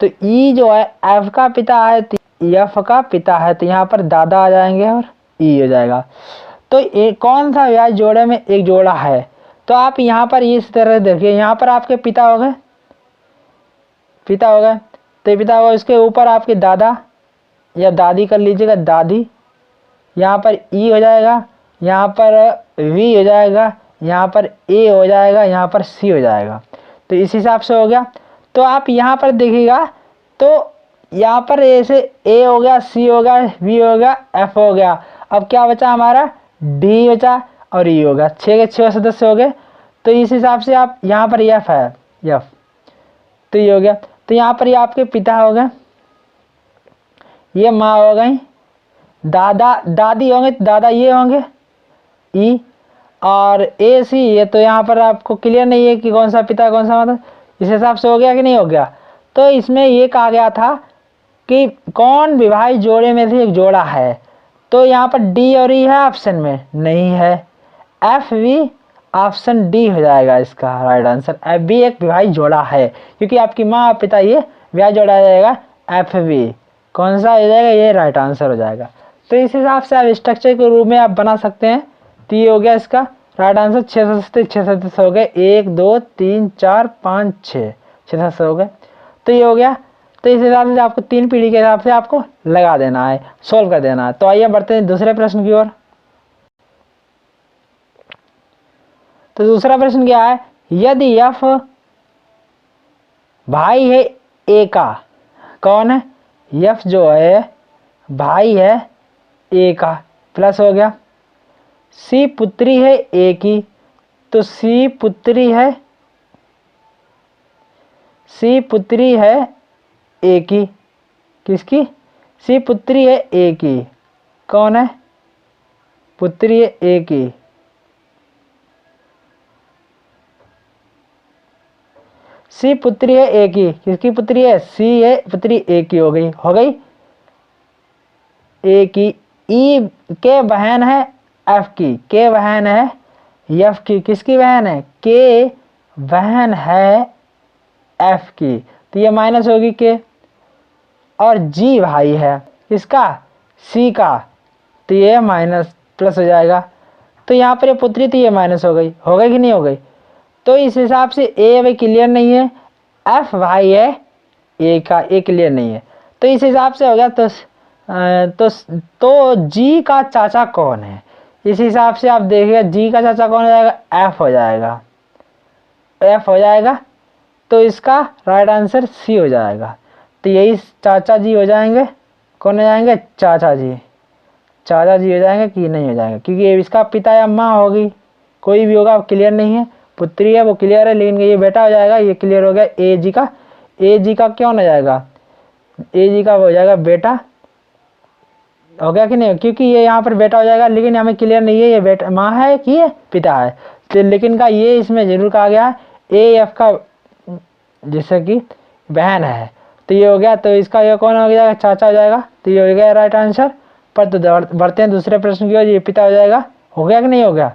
तो ई जो है एफ का पिता है, तो एफ का पिता है, तो यहाँ पर दादा आ जाएंगे और ई हो जाएगा। तो एक कौन सा विवाहित जोड़े में एक जोड़ा है, तो आप यहाँ पर इस तरह देखिए, यहाँ पर आपके पिता हो गए, तो पिता हो गए, इसके ऊपर आपके दादा या दादी कर लीजिएगा, दादी, यहाँ पर ई हो जाएगा, यहाँ पर वी हो जाएगा, यहाँ पर ए हो जाएगा, यहाँ पर सी हो जाएगा। तो इस हिसाब से हो गया। तो आप यहाँ पर देखिएगा, तो यहाँ पर ऐसे ए हो गया, सी हो गया, वी हो गया, एफ हो गया। अब क्या बचा हमारा, डी बचा और ई हो गया। 6 के 6 सदस्य हो गए। तो इस हिसाब से आप यहाँ पर एफ है, एफ, तो ये हो गया। तो यहाँ पर ये आपके पिता हो गए, ये माँ हो गई, दादा दादी होंगे, दादा ये होंगे ई, और ए सी ये, तो यहाँ पर आपको क्लियर नहीं है कि कौन सा पिता कौन सा माता। इस हिसाब से हो गया कि नहीं हो गया। तो इसमें ये कहा गया था कि कौन विवाहित जोड़े में से एक जोड़ा है, तो यहाँ पर डी और ई है, ऑप्शन में नहीं है, एफ वी, ऑप्शन डी हो जाएगा इसका राइट आंसर। एफ बी एक विवाहित जोड़ा है, क्योंकि आपकी माँ और पिता ये विवाहित जोड़ा जाएगा, एफ बी कौन सा हो जाएगा, ये राइट आंसर हो जाएगा। तो इस हिसाब से आप स्ट्रक्चर के रूप में आप बना सकते हैं तो ये हो गया इसका राइट आंसर। 6 हो गए, 1 2 3 4 5 6, 6 हो गए। तो ये हो गया। तो इस हिसाब से आपको 3 पीढ़ी के हिसाब से आपको लगा देना है, सोल्व कर देना है। तो आइए बढ़ते हैं दूसरे प्रश्न की ओर। तो दूसरा प्रश्न क्या है, यदि एफ भाई है ए का, कौन है, एफ जो है भाई है ए का, प्लस हो गया, सी पुत्री है ए की, तो सी पुत्री है ए की, किसकी, सी पुत्री है ए की, कौन है, पुत्री है ए की, सी पुत्री है ए की, किसकी पुत्री है, सी है पुत्री ए की, हो गई ए की। ई के बहन है एफ की, के बहन है एफ की, किसकी बहन है, के बहन है एफ की, तो ये माइनस होगी के। और जी भाई है किसका, सी का, तो ये माइनस प्लस हो जाएगा। तो यहाँ पर ये पुत्री, तो ये माइनस हो गई कि नहीं हो गई। तो इस हिसाब से ए भाई क्लियर नहीं है, एफ भाई है ए का, ए क्लियर नहीं है। तो इस हिसाब से हो गया। तो जी का चाचा कौन है, इस हिसाब से आप देखिए जी का चाचा कौन हो जाएगा, एफ हो जाएगा, एफ हो जाएगा। तो इसका राइट आंसर सी हो जाएगा। तो यही चाचा जी हो जाएंगे, कौन हो जाएंगे, चाचा जी हो जाएंगे कि नहीं हो जाएंगे, क्योंकि इसका पिता या माँ होगी, कोई भी होगा, क्लियर नहीं है। पुत्री है वो क्लियर है, लेकिन ये बेटा हो जाएगा, ये क्लियर हो गया। ए जी का क्यों हो जाएगा, ए जी का हो जाएगा बेटा, हो गया कि नहीं, क्योंकि ये यहाँ पर बेटा हो जाएगा, लेकिन हमें क्लियर नहीं है ये बेटा माँ है कि ये पिता है। तो लेकिन का ये इसमें जरूर कहा गया है ए एफ का जैसे कि बहन है, तो ये हो गया। तो इसका ये कौन हो जाएगा, चाचा हो जाएगा। तो ये हो गया राइट आंसर। पर तो बढ़ते हैं दूसरे प्रश्न की ओर, ये पिता हो जाएगा, हो गया कि नहीं हो गया।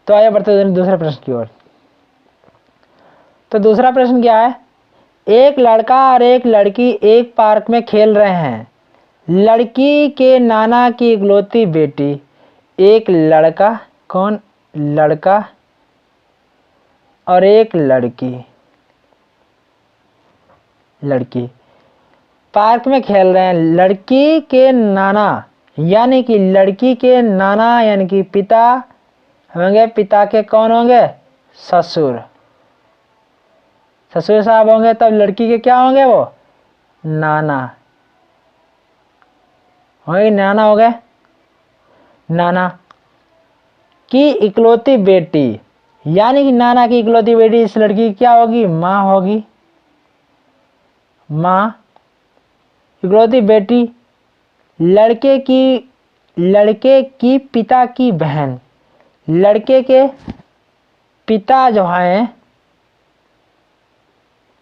तो आइए बढ़ते हैं दूसरे प्रश्न की ओर। तो दूसरा प्रश्न क्या है, एक लड़का और एक लड़की एक पार्क में खेल रहे हैं, लड़की के नाना की इकलौती बेटी, एक लड़का, कौन, लड़का और एक लड़की पार्क में खेल रहे हैं। लड़की के नाना यानी कि लड़की के नाना यानी कि पिता होंगे, पिता के कौन होंगे, ससुर साहब होंगे। तब लड़की के क्या होंगे, वो नाना होंगे, नाना हो गए। नाना की इकलौती बेटी यानी कि नाना की इकलौती बेटी इस लड़की की क्या होगी, माँ होगी, माँ इकलौती बेटी। लड़के की पिता की बहन, लड़के के पिता जो है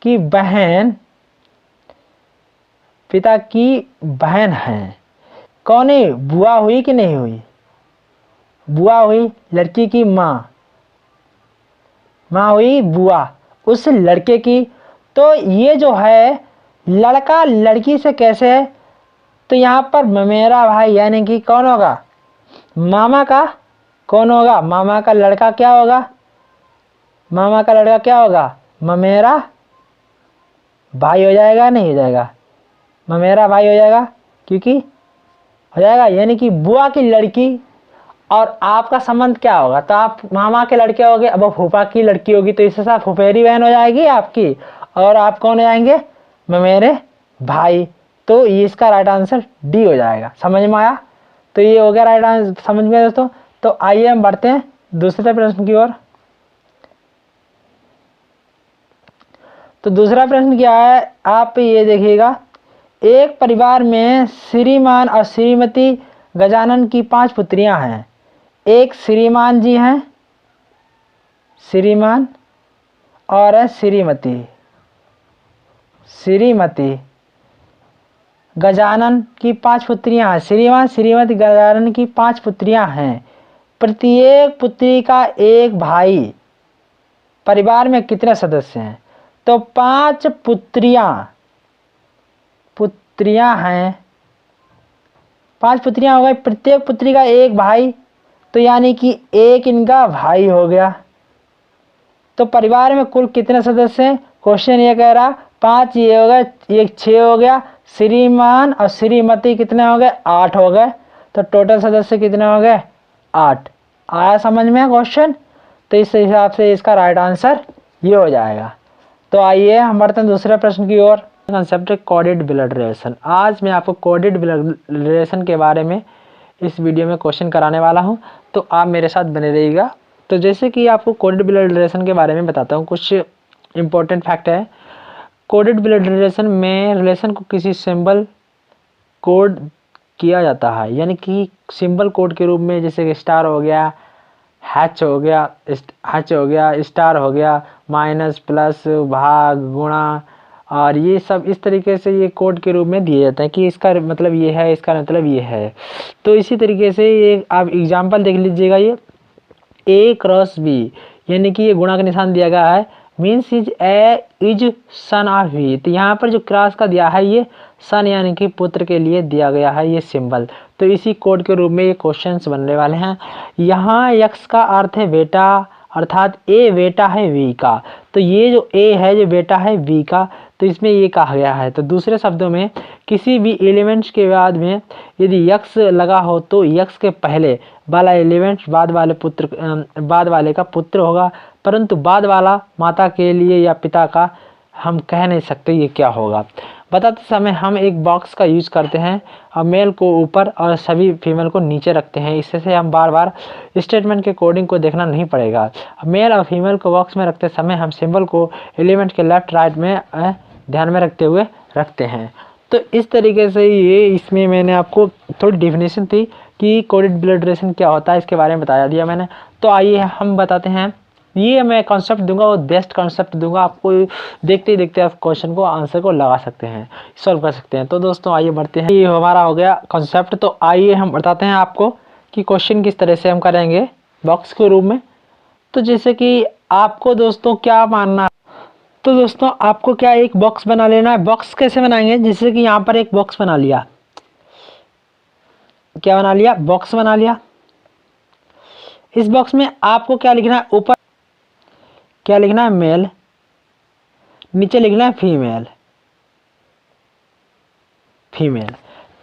की बहन, पिता की बहन है, कौन है, बुआ हुई कि नहीं हुई, बुआ हुई। लड़की की माँ हुई बुआ उस लड़के की। तो ये जो है लड़का लड़की से कैसे है, तो यहाँ पर ममेरा भाई यानी कि कौन होगा, मामा का कौन होगा, मामा का लड़का क्या होगा, मामा का लड़का क्या होगा, ममेरा भाई हो जाएगा, नहीं हो जाएगा, ममेरा भाई हो जाएगा, क्योंकि हो जाएगा यानी कि बुआ की लड़की और आपका संबंध क्या होगा, तो आप मामा के लड़के होगे, अब फूफा की लड़की होगी, तो इसके साथ फुफेरी बहन हो जाएगी आपकी, और आप कौन हो जाएंगे, मेरे भाई। तो ये इसका राइट आंसर डी हो जाएगा। समझ में आया। तो ये हो गया राइट आंसर, समझ में दोस्तों। तो आइए हम बढ़ते हैं दूसरे प्रश्न की ओर। तो दूसरा प्रश्न क्या है, आप ये देखिएगा, एक परिवार में श्रीमान और श्रीमती गजानन की 5 पुत्रियां हैं। एक श्रीमान जी हैं, श्रीमान और है श्रीमती गजानन की 5 पुत्रियां हैं। श्रीमान श्रीमती गजानन की 5 पुत्रियां हैं। प्रत्येक पुत्री का एक भाई। परिवार में कितने सदस्य हैं, तो 5 पुत्रियां हैं, 5 पुत्रियां हो गई, प्रत्येक पुत्री का एक भाई, तो यानी कि एक इनका भाई हो गया। तो परिवार में कुल कितने सदस्य हैं? क्वेश्चन ये कह रहा 5, ये हो गए, ये 6 हो गया। श्रीमान और श्रीमती कितने हो गए? 8 हो गए। तो टोटल सदस्य कितने हो गए? 8। आया समझ में क्वेश्चन? तो इस हिसाब से इसका राइट आंसर ये हो जाएगा। तो आइए हम बढ़ते हैं दूसरे प्रश्न की ओर। कंसेप्ट है कोडेड ब्लड रिलेशन। आज मैं आपको कोडेड ब्लड रिलेशन के बारे में इस वीडियो में क्वेश्चन कराने वाला हूं, तो आप मेरे साथ बने रहिएगा। तो जैसे कि आपको कोडेड ब्लड रिलेशन के बारे में बताता हूं, कुछ इंपॉर्टेंट फैक्ट है। कोडेड ब्लड रिलेशन में रिलेशन को किसी सिंबल कोड किया जाता है, यानी कि सिंबल कोड के रूप में, जैसे कि स्टार हो गया, हैच हो गया, स्टार हो गया, माइनस, प्लस, भाग, गुणा, और ये सब इस तरीके से ये कोड के रूप में दिए जाते हैं कि इसका मतलब ये है, इसका मतलब ये है। तो इसी तरीके से ये आप एग्जांपल देख लीजिएगा, ये A क्रॉस B, यानी कि ये गुणा का निशान दिया गया है, means is son of V। तो यहाँ पर जो क्रॉस का दिया है ये सन यानी कि पुत्र के लिए दिया गया है ये सिंबल। तो इसी कोड के रूप में ये क्वेश्चंस बनने वाले हैं। यहाँ x का अर्थ है बेटा, अर्थात A बेटा है V का। तो ये जो A है जो बेटा है V का, तो इसमें ये कहा गया है। तो दूसरे शब्दों में किसी भी एलिमेंट्स के बाद में यदि x लगा हो तो x के पहले वाला एलिमेंट बाद वाले का पुत्र होगा, परंतु बाद वाला माता के लिए या पिता का हम कह नहीं सकते ये क्या होगा। बताते समय हम एक बॉक्स का यूज करते हैं और मेल को ऊपर और सभी फीमेल को नीचे रखते हैं। इससे हम बार बार स्टेटमेंट के कोडिंग को देखना नहीं पड़ेगा। मेल और फीमेल को बॉक्स में रखते समय हम सिंबल को एलिमेंट के लेफ्ट राइट में ध्यान में रखते हुए रखते हैं। तो इस तरीके से ये इसमें मैंने आपको थोड़ी डेफिनेशन थी कि कोडेड ब्लड रिलेशन क्या होता है, इसके बारे में बता दिया मैंने। तो आइए हम बताते हैं। ये मैं कॉन्सेप्ट दूंगा, वो बेस्ट कॉन्सेप्ट दूंगा आपको, देखते ही देखते आप क्वेश्चन को आंसर को लगा सकते हैं, सॉल्व कर सकते हैं। तो दोस्तों आइए बढ़ते हैं। ये हमारा हो गया कॉन्सेप्ट। तो आइए हम बताते हैं आपको कि क्वेश्चन किस तरह से हम करेंगे बॉक्स के रूप में। तो जैसे कि आपको दोस्तों क्या मानना है, तो दोस्तों आपको क्या एक बॉक्स बना लेना है। बॉक्स कैसे बनाएंगे? जैसे कि यहाँ पर एक बॉक्स बना लिया, क्या बना लिया? बॉक्स बना लिया। इस बॉक्स में आपको क्या लिखना है? ऊपर क्या लिखना है? मेल, नीचे लिखना है फीमेल।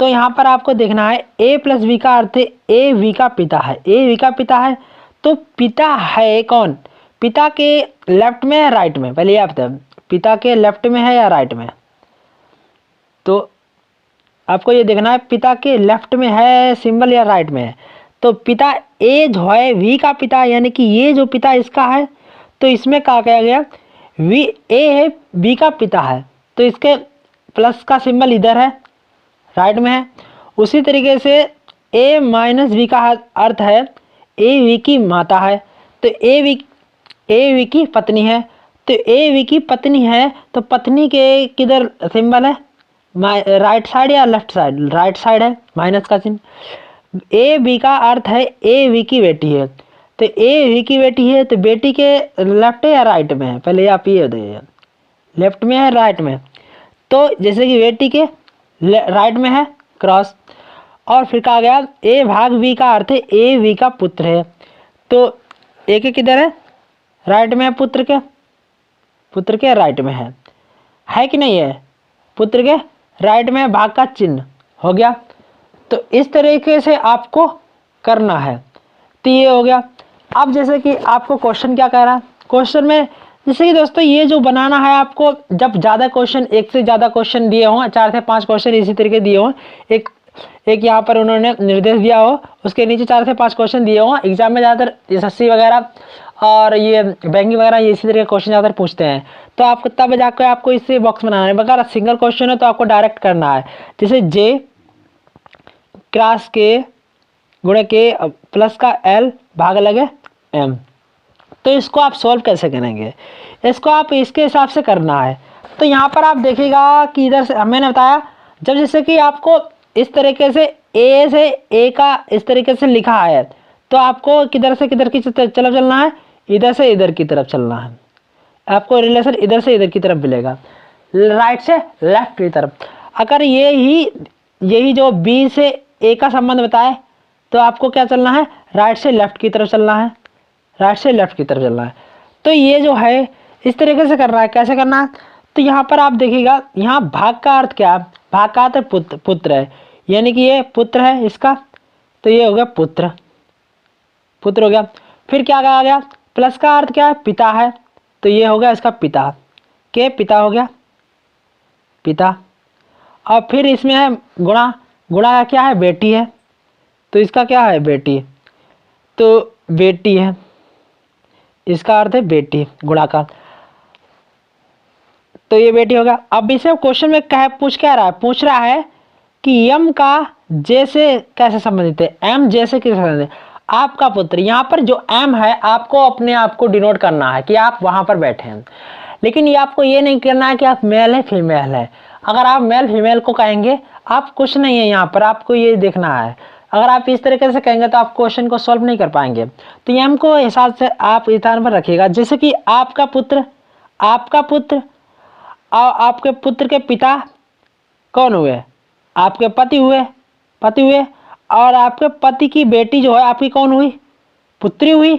तो यहाँ पर आपको देखना है A प्लस B का अर्थ है A V का पिता है। A V का पिता है, तो पिता है कौन? पिता के लेफ्ट में है राइट में? पहले आप बताओ, पिता के लेफ्ट में है या राइट में? तो आपको ये देखना है पिता के लेफ्ट में है सिंबल या राइट में है। तो पिता A जो है V का पिता, यानी कि ये जो पिता इसका है, तो इसमें क्या कहा गया? A है B का पिता है, तो इसके प्लस का सिंबल इधर है, राइट में है। उसी तरीके से A माइनस B का अर्थ है A V की माता है, तो A V की पत्नी है। तो A V की पत्नी है, तो पत्नी के किधर सिंबल है? राइट साइड या लेफ्ट साइड? राइट साइड है, माइनस का चिन्ह। A V का अर्थ है A V की बेटी है, तो A V की बेटी है, तो बेटी के लेफ्ट है या राइट में है? पहले आप ये बताइए, लेफ्ट में है राइट में? तो जैसे कि बेटी के राइट में है क्रॉस। और फिर कहा गया A भाग V का अर्थ है A V का पुत्र है, तो A के किधर है? राइट में है, पुत्र के राइट में है कि नहीं है? पुत्र के राइट में भाग का चिन्ह हो गया। तो इस तरीके से आपको करना है। तो ये हो गया। अब जैसे कि आपको क्वेश्चन क्या कह रहा है, क्वेश्चन में जैसे कि दोस्तों ये जो बनाना है आपको, जब ज़्यादा क्वेश्चन, एक से ज़्यादा क्वेश्चन दिए हों, 4 से 5 क्वेश्चन इसी तरीके दिए हों, एक यहाँ पर उन्होंने निर्देश दिया हो, उसके नीचे 4 से 5 क्वेश्चन दिए हों। एग्जाम में ज़्यादातर SSC वगैरह और ये बैंकिंग वगैरह ये इसी तरीके क्वेश्चन ज़्यादातर पूछते हैं। तो आपको तब जाकर आपको इससे बॉक्स बनाना है। अगर सिंगल क्वेश्चन है तो आपको डायरेक्ट करना है, जैसे J क्रॉस के गुणे के प्लस का L भाग लगे M। तो इसको आप सॉल्व कैसे करेंगे? इसको आप इसके हिसाब से करना है। तो यहाँ पर आप देखिएगा कि इधर से मैंने बताया, जब जैसे कि आपको इस तरीके से A से A का इस तरीके से लिखा है, तो आपको किधर से किधर की तरफ चलना है? इधर से इधर की तरफ चलना है। आपको रिलेशन इधर से इधर की तरफ मिलेगा, राइट से लेफ्ट की तरफ। अगर यही जो B से A का संबंध बताए, तो आपको क्या चलना है? राइट से लेफ्ट की तरफ चलना है, राइट से लेफ्ट की तरफ चलना है। तो ये जो है इस तरीके से करना है। कैसे करना है? तो यहाँ पर आप देखिएगा, यहाँ भाग का अर्थ क्या है? भाग का अर्थ है पुत्र, पुत्र है, यानी कि ये पुत्र है इसका, तो ये हो गया पुत्र, पुत्र हो गया। फिर क्या आ गया? प्लस का अर्थ क्या है? पिता है, तो ये हो गया इसका पिता, के पिता हो गया, पिता। और फिर इसमें है गुणा, गुणा क्या है? बेटी है, तो इसका क्या है? बेटी, तो बेटी है, इसका अर्थ है बेटी, गुणा का, तो ये बेटी होगा। अब इसे क्वेश्चन में कह पूछ क्या रहा है? पूछ रहा है कि यम का जे से कैसे संबंधित है, एम जे से किससे संबंधित है? आपका पुत्र, यहाँ पर जो एम है आपको अपने आप को डिनोट करना है कि आप वहां पर बैठे हैं, लेकिन ये आपको ये नहीं करना है कि आप मेल है फीमेल है। अगर आप मेल फीमेल को कहेंगे, आप कुछ नहीं है यहाँ पर, आपको ये देखना है। अगर आप इस तरीके से कहेंगे तो आप क्वेश्चन को सॉल्व नहीं कर पाएंगे। तो एम को हिसाब से आप स्थान पर रखिएगा, जैसे कि आपका पुत्र, आपका पुत्र, और आपके पुत्र के पिता कौन हुए? आपके पति हुए, पति हुए। और आपके पति की बेटी जो है आपकी कौन हुई? पुत्री हुई,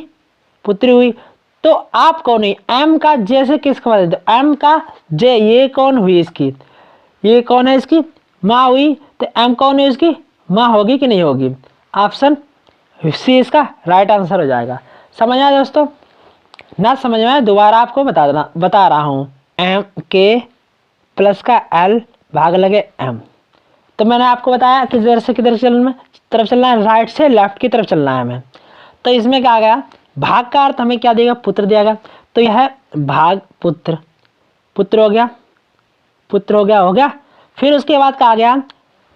पुत्री हुई। तो आप कौन हुई? एम का जे से किसको बता देते? एम का जे, ये कौन हुई इसकी? ये कौन है इसकी? माँ हुई। तो एम कौन है इसकी? माँ होगी कि नहीं होगी? ऑप्शन सी इसका राइट आंसर हो जाएगा। समझ आया दोस्तों? ना समझ में आया दोबारा आपको बता रहा हूँ। एम के प्लस का एल भाग लगे एम। तो मैंने आपको बताया कि किधर से किधर तरफ चलना है, राइट से लेफ्ट की तरफ चलना है हमें। तो इसमें क्या आ गया? भाग का अर्थ हमें क्या देगा? पुत्र दिया गया, तो यह है भाग पुत्र, पुत्र हो गया, पुत्र हो गया, हो गया। फिर उसके बाद क्या आ गया?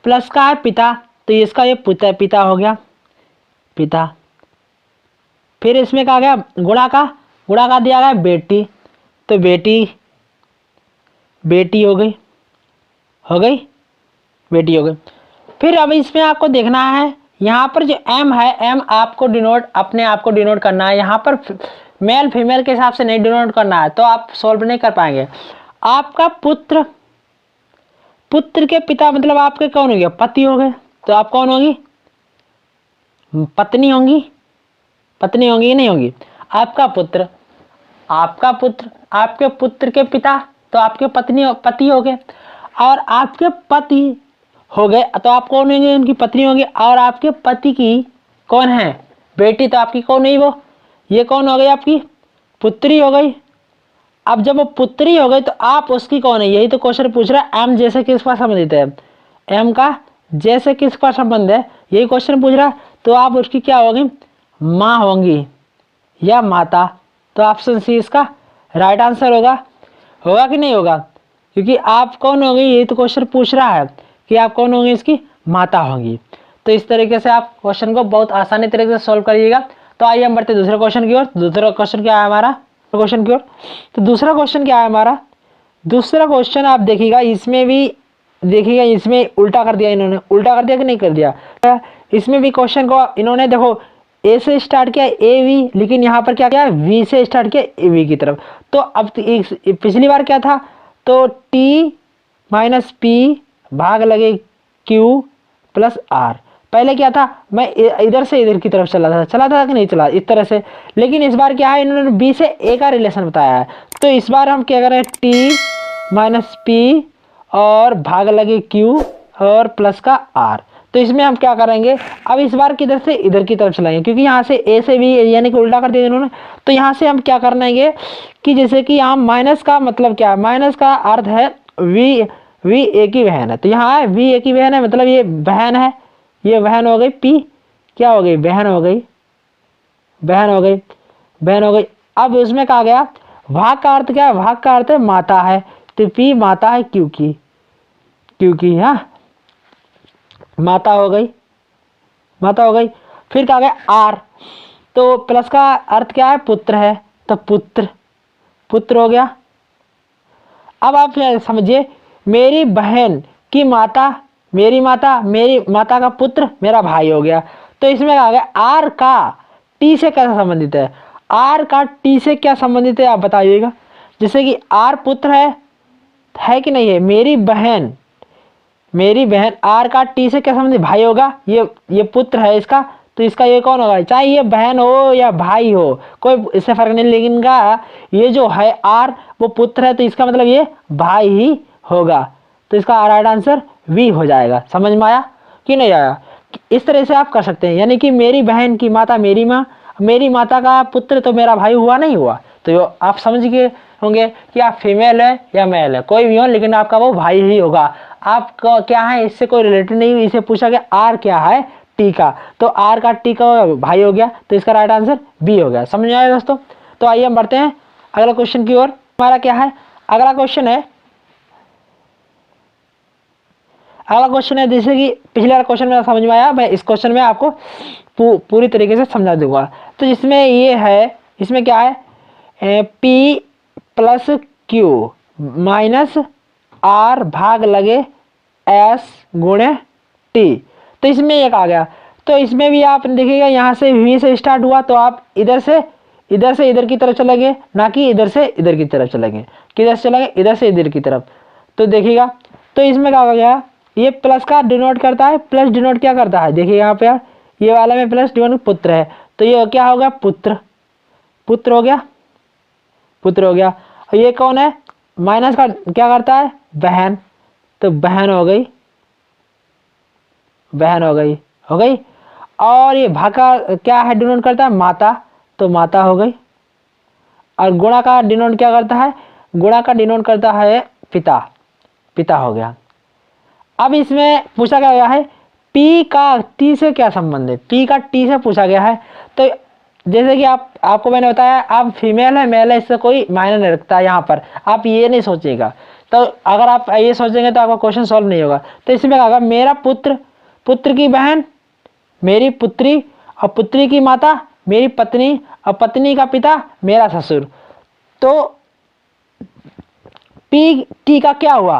प्लस का है पिता, तो इसका ये पुत्र पिता हो गया, पिता। फिर इसमें क्या आ गया? गुणा का, गुणा का दिया गया बेटी, तो बेटी, बेटी हो गई, हो गई, बेटी हो गई। फिर अब इसमें आपको देखना है, यहाँ पर जो एम है, एम आपको डिनोट, अपने आप को डिनोट करना है। यहाँ पर मेल फीमेल के हिसाब से नहीं डिनोट करना है, तो आप सॉल्व नहीं कर पाएंगे। आपका पुत्र, पुत्र के पिता मतलब आपके कौन हो गया? पति हो गए, तो आप कौन होगी? पत्नी होंगी, पत्नी होंगी नहीं होंगी? आपका पुत्र, आपका पुत्र, आपके पुत्र के पिता तो आपके पति हो गए, और आपके पति हो गए तो आप कौन होंगे? उनकी पत्नी होंगी। और आपके पति की कौन है? बेटी, तो आपकी कौन हुई? वो ये कौन हो गई? आपकी पुत्री हो गई। अब जब वो पुत्री हो गई तो आप उसकी कौन है? यही तो क्वेश्चन पूछ रहा है, एम जैसे किस पर संबंधित है, एम का जैसे किस पर संबंध है, यही क्वेश्चन पूछ रहा है। तो आप उसकी क्या होगी? माँ होंगी या माता। तो ऑप्शन सी इसका राइट आंसर होगा। होगा कि नहीं होगा? क्योंकि आप कौन होंगे, यही तो क्वेश्चन पूछ रहा है कि आप कौन होंगे? इसकी माता होंगी। तो इस तरीके से आप क्वेश्चन को बहुत आसानी तरीके से सॉल्व करिएगा। तो आइए हम बढ़ते दूसरे क्वेश्चन की ओर। दूसरा क्वेश्चन क्या है हमारा? क्वेश्चन की ओर, तो दूसरा क्वेश्चन क्या है हमारा? दूसरा क्वेश्चन आप देखिएगा, इसमें भी देखिएगा, इसमें उल्टा कर दिया इन्होंने। उल्टा कर दिया कि नहीं कर दिया? इसमें भी क्वेश्चन को इन्होंने देखो ए से स्टार्ट किया, ए वी, लेकिन यहाँ पर क्या किया? वी से स्टार्ट किया, ए वी की तरफ। तो अब पिछली बार क्या था? तो टी माइनस पी भाग लगे क्यू प्लस आर। पहले क्या था? मैं इधर से इधर की तरफ चला था कि नहीं चला, इस तरह से। लेकिन इस बार क्या है? इन्होंने बी से ए का रिलेशन बताया है। तो इस बार हम क्या करें? टी माइनस पी और भाग लगे क्यू और प्लस का आर। तो इसमें हम क्या करेंगे? अब इस बार किधर से इधर की तरफ चलाएंगे, क्योंकि यहाँ से ए से बी यानी कि उल्टा कर दिया इन्होंने। तो यहाँ से हम क्या करेंगे कि जैसे कि यहाँ माइनस का मतलब क्या है? माइनस का अर्थ है वी ए की बहन है। तो यहाँ है वी ए की बहन है, मतलब ये बहन है, ये बहन हो गई। पी क्या हो गई? बहन हो गई, बहन हो गई, बहन हो गई। अब उसमें कहा गया भाग का अर्थ क्या है? भाग का अर्थ है माता है, तो पी माता है क्यू की, क्यू की, हाँ माता हो गई, माता हो गई। फिर कहा गया आर, तो प्लस का अर्थ क्या है? पुत्र है, तो पुत्र, पुत्र हो गया। अब आप समझिए, मेरी बहन की माता, मेरी माता का पुत्र मेरा भाई हो गया। तो इसमें कहा गया आर का टी से कैसा संबंधित है? आर का टी से क्या संबंधित है आप बताइएगा। जैसे कि आर पुत्र है कि नहीं है? मेरी बहन आर का टी से क्या संबंधित? भाई होगा। ये पुत्र है इसका, तो इसका ये कौन होगा, चाहे ये बहन हो या भाई हो, कोई इससे फर्क नहीं, लेकिन का ये जो है आर वो पुत्र है, तो इसका मतलब ये भाई ही होगा। तो इसका राइट आंसर बी हो जाएगा। समझ में आया कि नहीं आया? इस तरह से आप कर सकते हैं, यानी कि मेरी बहन की माता मेरी माँ, मेरी माता का पुत्र तो मेरा भाई हुआ नहीं हुआ। तो आप समझ गए होंगे कि आप फीमेल है या मेल है, कोई भी हो, लेकिन आपका वो भाई ही होगा। आपका क्या है, इससे कोई रिलेटेड नहीं, इसे पूछा गया आर क्या है, टी का, तो आर का टी का भाई हो गया, तो इसका राइट आंसर बी हो गया। समझ में आया दोस्तों? तो आइए हम बढ़ते हैं अगला क्वेश्चन की ओर। हमारा क्या है, अगला क्वेश्चन है, अगला क्वेश्चन है जैसे कि पिछले वाला क्वेश्चन मेरा समझ में आया, मैं इस क्वेश्चन में आपको पूरी तरीके से समझा दूंगा। तो इसमें ये है, इसमें क्या है, P plus Q minus R भाग लगे एस गुणे टी। तो इसमें एक आ गया, तो इसमें भी आप देखिएगा यहाँ से वी से स्टार्ट हुआ, तो आप इधर से इधर की तरफ चलेंगे, ना कि इधर से इधर की तरफ चलेंगे। किधर से चलेंगे, इधर से इधर की तरफ। तो देखिएगा, तो इसमें क्या हो गया, ये प्लस का डिनोट करता है, प्लस डिनोट क्या करता है, देखिए यहाँ पे यार, ये वाला में प्लस डिनोट पुत्र है, तो ये क्या हो गया, पुत्र, पुत्र हो गया, पुत्र हो गया। और ये कौन है, माइनस का क्या करता है, बहन, तो बहन हो गई, बहन हो गई। और ये भागा क्या है, डिनोट करता है माता, तो माता हो गई। और गुणा का डिनोट क्या करता है, गुणा का डिनोट करता है पिता, पिता हो गया। अब इसमें पूछा गया है P का T से क्या संबंध है, P का T से पूछा गया है। तो जैसे कि आपको मैंने बताया, आप फीमेल है मेल है, इससे कोई मायने नहीं रखता। यहाँ पर आप ये नहीं सोचिएगा, तो अगर आप ये सोचेंगे तो आपका क्वेश्चन सॉल्व नहीं होगा। तो इसमें कहा मेरा पुत्र, पुत्र की बहन मेरी पुत्री, और पुत्री की माता मेरी पत्नी, और पत्नी का पिता मेरा ससुर। तो पी टी का क्या हुआ,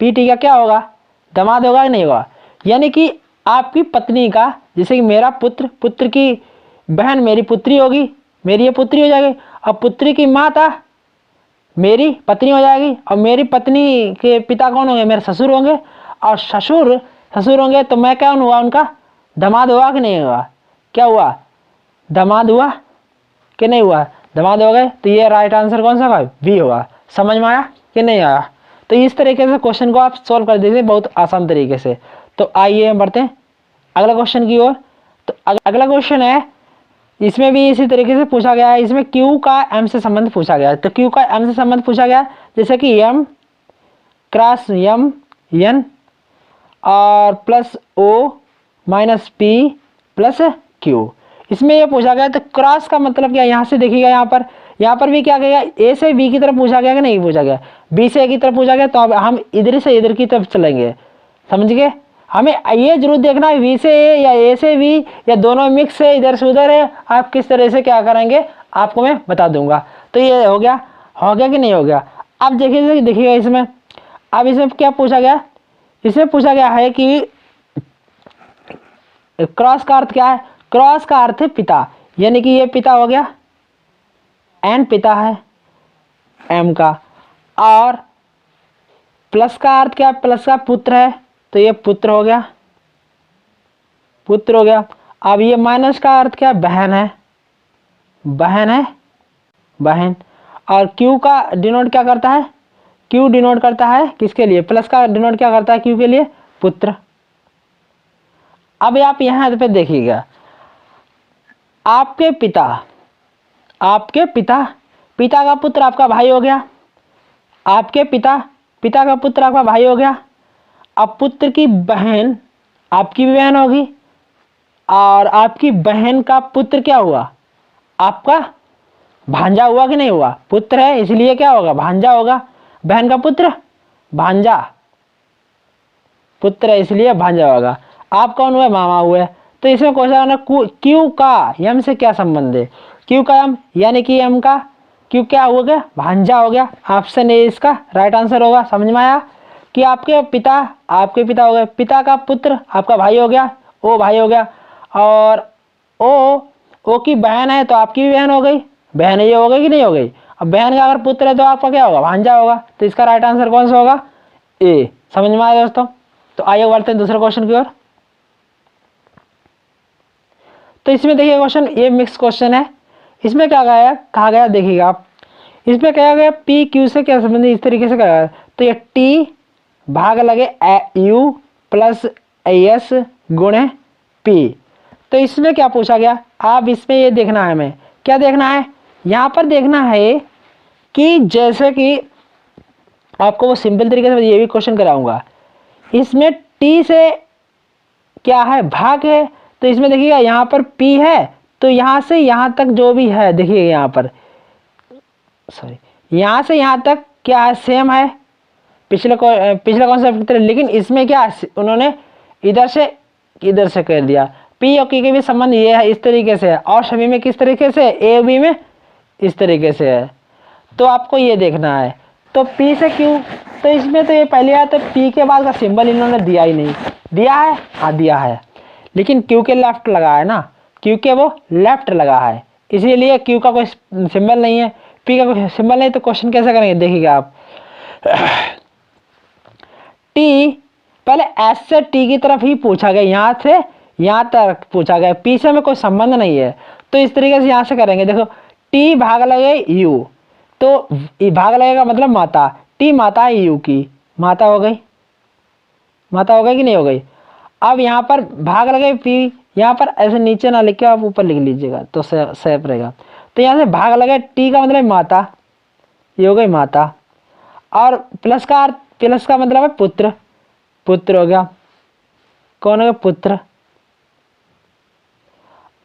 पी टी का क्या होगा, दामाद होगा कि नहीं होगा। यानी कि आपकी पत्नी का, जैसे कि मेरा पुत्र, पुत्र की बहन मेरी पुत्री होगी, मेरी ये पुत्री हो जाएगी, और पुत्री की माता मेरी पत्नी हो जाएगी, और मेरी पत्नी के पिता कौन होंगे, मेरे ससुर होंगे, और ससुर ससुर होंगे, तो मैं क्या हुआ, उनका दामाद हुआ कि नहीं हुआ, क्या हुआ, दामाद हुआ कि नहीं हुआ, दामाद हो गए। तो ये राइट आंसर कौन सा होगा, बी होगा। समझ में आया कि नहीं आया? तो इस तरीके से क्वेश्चन को आप सॉल्व कर दीजिए बहुत आसान तरीके से। तो आइए हम बढ़ते हैं अगला क्वेश्चन की ओर। तो अगला क्वेश्चन है, इसमें भी इसी तरीके से पूछा गया है, इसमें क्यू का एम से संबंध पूछा गया है। तो क्यू का एम से संबंध पूछा गया, जैसे कि एम क्रॉस एम एन और plus O minus P plus Q. इसमें ये पूछा गया, तो क्रॉस का मतलब क्या, यहाँ से देखिएगा, यहाँ पर भी क्या गया, ए से बी की तरफ पूछा गया कि नहीं पूछा गया, बी से ए की तरफ पूछा गया, तो अब हम इधर से इधर की तरफ चलेंगे। समझ गए? हमें ये जरूर देखना है बी से ए या ए से बी या दोनों मिक्स है, इधर से उधर है, आप किस तरह से क्या करेंगे आपको मैं बता दूंगा। तो ये हो गया कि नहीं हो गया। अब देखिएगा इसमें, अब इसमें क्या पूछा गया, इसमें पूछा गया है कि क्रॉस का अर्थ क्या है, क्रॉस का अर्थ है पिता, यानी कि ये पिता हो गया, एन पिता है एम का, और प्लस का अर्थ क्या, प्लस का पुत्र है, तो ये पुत्र हो गया, पुत्र हो गया। अब ये माइनस का अर्थ क्या, बहन है, बहन है, बहन। और क्यू का डिनोट क्या करता है, क्यू डिनोट करता है किसके लिए, प्लस का डिनोट क्या करता है क्यू के लिए, पुत्र। अब आप यहां पे देखिएगा, आपके पिता, आपके पिता, पिता का पुत्र आपका भाई हो गया, आपके पिता, पिता का पुत्र आपका भाई हो गया। अब पुत्र की बहन आपकी भी बहन होगी, और आपकी बहन का पुत्र क्या हुआ, आपका भांजा हुआ कि नहीं हुआ, पुत्र है इसलिए क्या होगा, भांजा होगा। बहन का पुत्र भांजा, पुत्र है इसलिए भांजा होगा। आप कौन हुए, मामा हुए। तो इसमें क्वेश्चन है क्यू का एम से क्या संबंध है, क्यू का एम यानी कि एम का क्यू क्या हो गया, भांजा हो गया। ऑप्शन ए इसका राइट आंसर होगा। समझ में आया कि आपके पिता हो गए, पिता का पुत्र आपका भाई हो गया, ओ भाई हो गया, और ओ की बहन है तो आपकी भी बहन हो गई, बहन ये हो गई कि नहीं हो गई। अब बहन का अगर पुत्र है तो आपका क्या होगा, भांजा होगा। तो इसका राइट आंसर कौन सा होगा, ए। समझ में आया दोस्तों? तो आइए बढ़ते हैं दूसरे क्वेश्चन की ओर। तो इसमें देखिए क्वेश्चन, ये मिक्स क्वेश्चन है। इसमें क्या कहा गया देखिएगा आप, इसमें कहा गया पी क्यू से क्या संबंधित, इस तरीके से कहा गया। तो ये टी भाग लगे यू प्लस एस गुणे पी। तो इसमें क्या पूछा गया, आप इसमें ये देखना है, हमें क्या देखना है, यहाँ पर देखना है कि जैसे कि आपको वो सिंपल तरीके से ये भी क्वेश्चन कराऊंगा। इसमें टी से क्या है, भाग है। तो इसमें देखिएगा यहाँ पर P है, तो यहाँ से यहाँ तक जो भी है, देखिए यहाँ पर सॉरी, यहाँ से यहाँ तक क्या है, सेम है पिछले कॉन्सेप्ट की तरह। लेकिन इसमें क्या उन्होंने इधर से कर दिया। P और Q के भी संबंध ये है, इस तरीके से है, और सभी में किस तरीके से, A B में इस तरीके से है। तो आपको ये देखना है। तो P से Q, तो इसमें तो ये पहले आया, तो P के बाद का सिंबल इन्होंने दिया ही नहीं, दिया है, हाँ दिया है, लेकिन Q के लेफ्ट लगा है ना, Q के वो लेफ्ट लगा है, इसीलिए Q का कोई सिंबल नहीं है, P का कोई सिंबल नहीं। तो क्वेश्चन कैसे करेंगे देखिएगा आप, T पहले S से T की तरफ ही पूछा गया, यहाँ से यहाँ तक पूछा गया, P से में कोई संबंध नहीं है। तो इस तरीके से यहाँ से करेंगे, देखो T भाग लगे U, तो भाग लगेगा मतलब माता, T माता है U की, माता हो गई, माता हो गई कि नहीं हो गई। अब यहाँ पर भाग लगे P, यहाँ पर ऐसे नीचे ना लिख के आप ऊपर लिख लीजिएगा तो सेफ रहेगा। तो यहाँ से भाग लगे T का मतलब माता, ये हो गई माता, और प्लस का मतलब है पुत्र, पुत्र हो गया, कौन हो गया, पुत्र।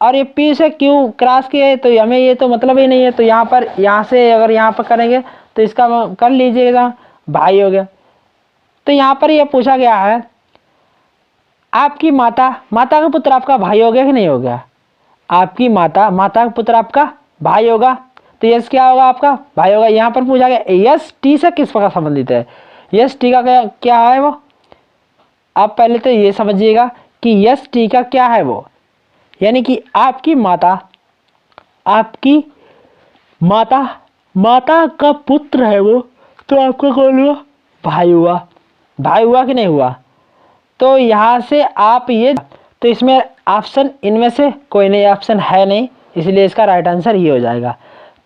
और ये P से Q क्रॉस किए तो हमें ये तो मतलब ही नहीं है, तो यहाँ पर यहाँ से अगर यहाँ पर करेंगे तो इसका कर लीजिएगा, भाई हो गया। तो यहाँ पर ये पूछा गया है आपकी माता, माता का पुत्र आपका भाई हो गया कि नहीं हो गया, आपकी माता, माता का पुत्र आपका भाई होगा, तो यस क्या होगा, आपका भाई होगा। यहाँ पर पूछा गया यस टी से किस प्रकार संबंधित है, यस टी का क्या है वो, आप पहले तो ये समझिएगा कि यस टी का क्या है वो, यानी कि आपकी माता, आपकी माता, माता का पुत्र है वो, तो आपका कौन हुआ, भाई हुआ, भाई हुआ कि नहीं हुआ। तो यहाँ से आप ये, तो इसमें ऑप्शन इनमें से कोई नहीं, ऑप्शन है नहीं, इसलिए इसका राइट आंसर ये हो जाएगा।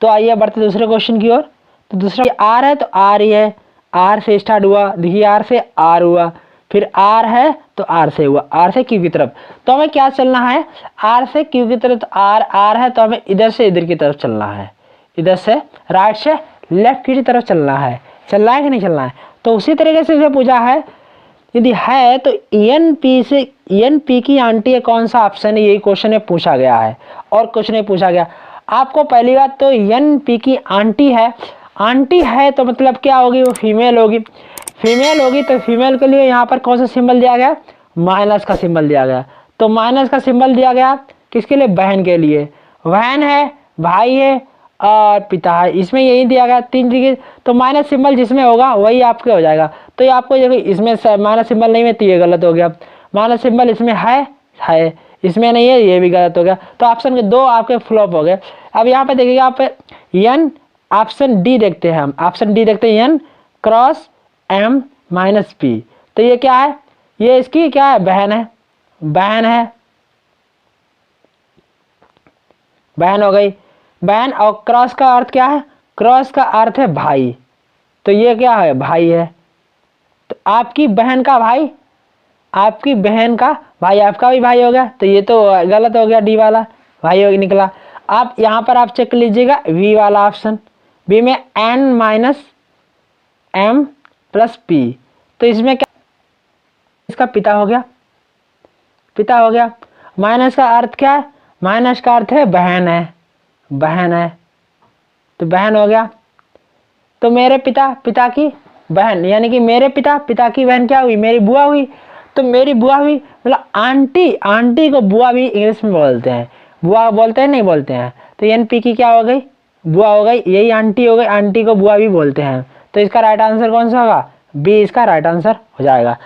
तो आइए बढ़ते दूसरे क्वेश्चन की ओर। तो दूसरा आर है तो आर ही है, आर से स्टार्ट हुआ, देखिए आर से आर हुआ, फिर आर है तो आर से हुआ, आर से क्यू की तरफ। तो हमें क्या चलना है, आर से क्यू की तरफ, तो आर है तो हमें इधर से इधर की तरफ चलना है, इधर से राइट से लेफ्ट की तरफ चलना है कि नहीं चलना है। तो उसी तरीके से पूछा है, यदि है तो एन पी से, एन पी की आंटी है कौन सा ऑप्शन है, यही क्वेश्चन में पूछा गया है, और कुछ नहीं पूछा गया आपको। पहली बात तो एन पी की आंटी है, आंटी है तो मतलब क्या होगी, वो फीमेल होगी, फीमेल होगी तो फीमेल के लिए यहाँ पर कौन सा सिंबल दिया गया, माइनस का सिंबल दिया गया। तो माइनस का सिंबल दिया गया किसके लिए, बहन के लिए, बहन है, भाई है और पिता है, इसमें यही दिया गया तीन चीजें। तो माइनस सिंबल जिसमें होगा वही आपके हो जाएगा। तो ये आपको देखो इसमें माइनस सिंबल नहीं है तो ये गलत हो गया, माइनस सिंबल इसमें है इसमें नहीं है, ये भी गलत हो गया। तो ऑप्शन के दो आपके फ्लॉप हो गए। अब यहाँ पे देखिएगा आप एन, ऑप्शन डी देखते हैं हम, ऑप्शन डी देखते हैं, N cross M minus P. तो ये क्या है, ये इसकी क्या है, बहन है, बहन है, बहन हो गई, बहन। और क्रॉस का अर्थ क्या है, क्रॉस का अर्थ है भाई, तो ये क्या है, भाई है। तो आपकी बहन का भाई, आपकी बहन का भाई, आपका भी भाई हो गया, तो ये तो गलत हो गया, डी वाला भाई हो निकला। आप यहाँ पर आप चेक लीजिएगा वी वाला ऑप्शन, बी में N minus M plus P. तो इसमें क्या, इसका पिता हो गया, पिता हो गया। माइनस का अर्थ क्या है, माइनस का अर्थ है बहन है, बहन है, तो बहन हो गया। तो मेरे पिता, पिता की बहन, यानी कि मेरे पिता, पिता की बहन क्या हुई, मेरी बुआ हुई। तो मेरी बुआ हुई मतलब आंटी, आंटी को बुआ भी इंग्लिश में बोलते हैं, बुआ बोलते हैं नहीं बोलते हैं। तो एन पी की क्या हो गई, बुआ हो गई, यही आंटी हो गई, आंटी को बुआ भी बोलते हैं। तो इसका राइट आंसर कौन सा होगा, बी इसका राइट आंसर हो जाएगा।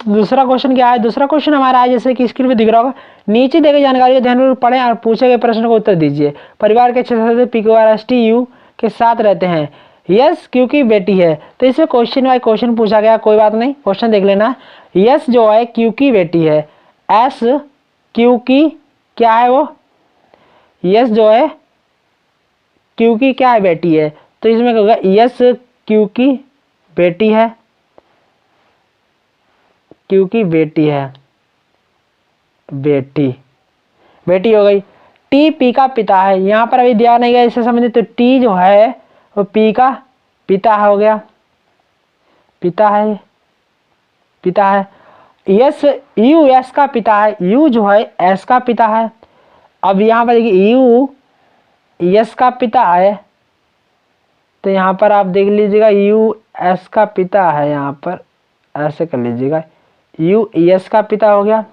दूसरा क्वेश्चन क्या है, दूसरा क्वेश्चन हमारा है जैसे कि स्क्रीन पे दिख रहा होगा, नीचे दी गई जानकारी को ध्यानपूर्वक पढ़ें और पूछे गए प्रश्न को उत्तर दीजिए। परिवार के 6 सदस्य P Q R S T U के साथ रहते हैं, यस क्योंकि बेटी है। तो इसमें क्वेश्चन बाय क्वेश्चन पूछा गया, कोई बात नहीं, क्वेश्चन देख लेना। यस जो है क्योंकि बेटी है, एस क्योंकि क्या है वो, यस जो है क्योंकि क्या है, बेटी है। तो इसमें क्या होगा, यस क्योंकि बेटी है, क्योंकि बेटी है, बेटी बेटी हो गई। टी पी का पिता है, यहाँ पर अभी दिया नहीं गया इससे संबंधित, तो टी जो है वो पी का पिता हो गया, पिता है, पिता है। यस यू एस का पिता है, यू जो है एस का पिता है। अब यहाँ पर देखिए यू यस का पिता है, तो यहाँ पर आप देख लीजिएगा यू एस का पिता है, यहाँ पर ऐसे कर लीजिएगा, यू एस का पिता हो गया,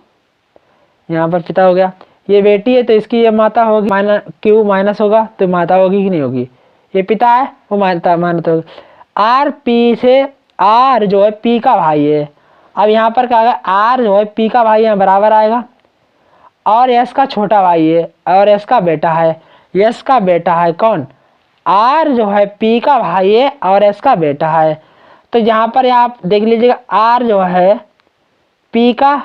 यहाँ पर पिता हो गया। ये बेटी है तो इसकी ये माता होगी, माइनस क्यू माइनस होगा तो माता होगी कि नहीं होगी, ये पिता है वो माता मानता होगी। आर पी से, आर जो है पी का भाई है। अब यहाँ पर क्या होगा, आर जो है पी का भाई है बराबर आएगा, और यस का छोटा भाई है और यस का बेटा है, यस का बेटा है कौन, आर जो है पी का भाई है और एस का बेटा है। तो यहाँ पर आप देख लीजिएगा आर जो है पी का,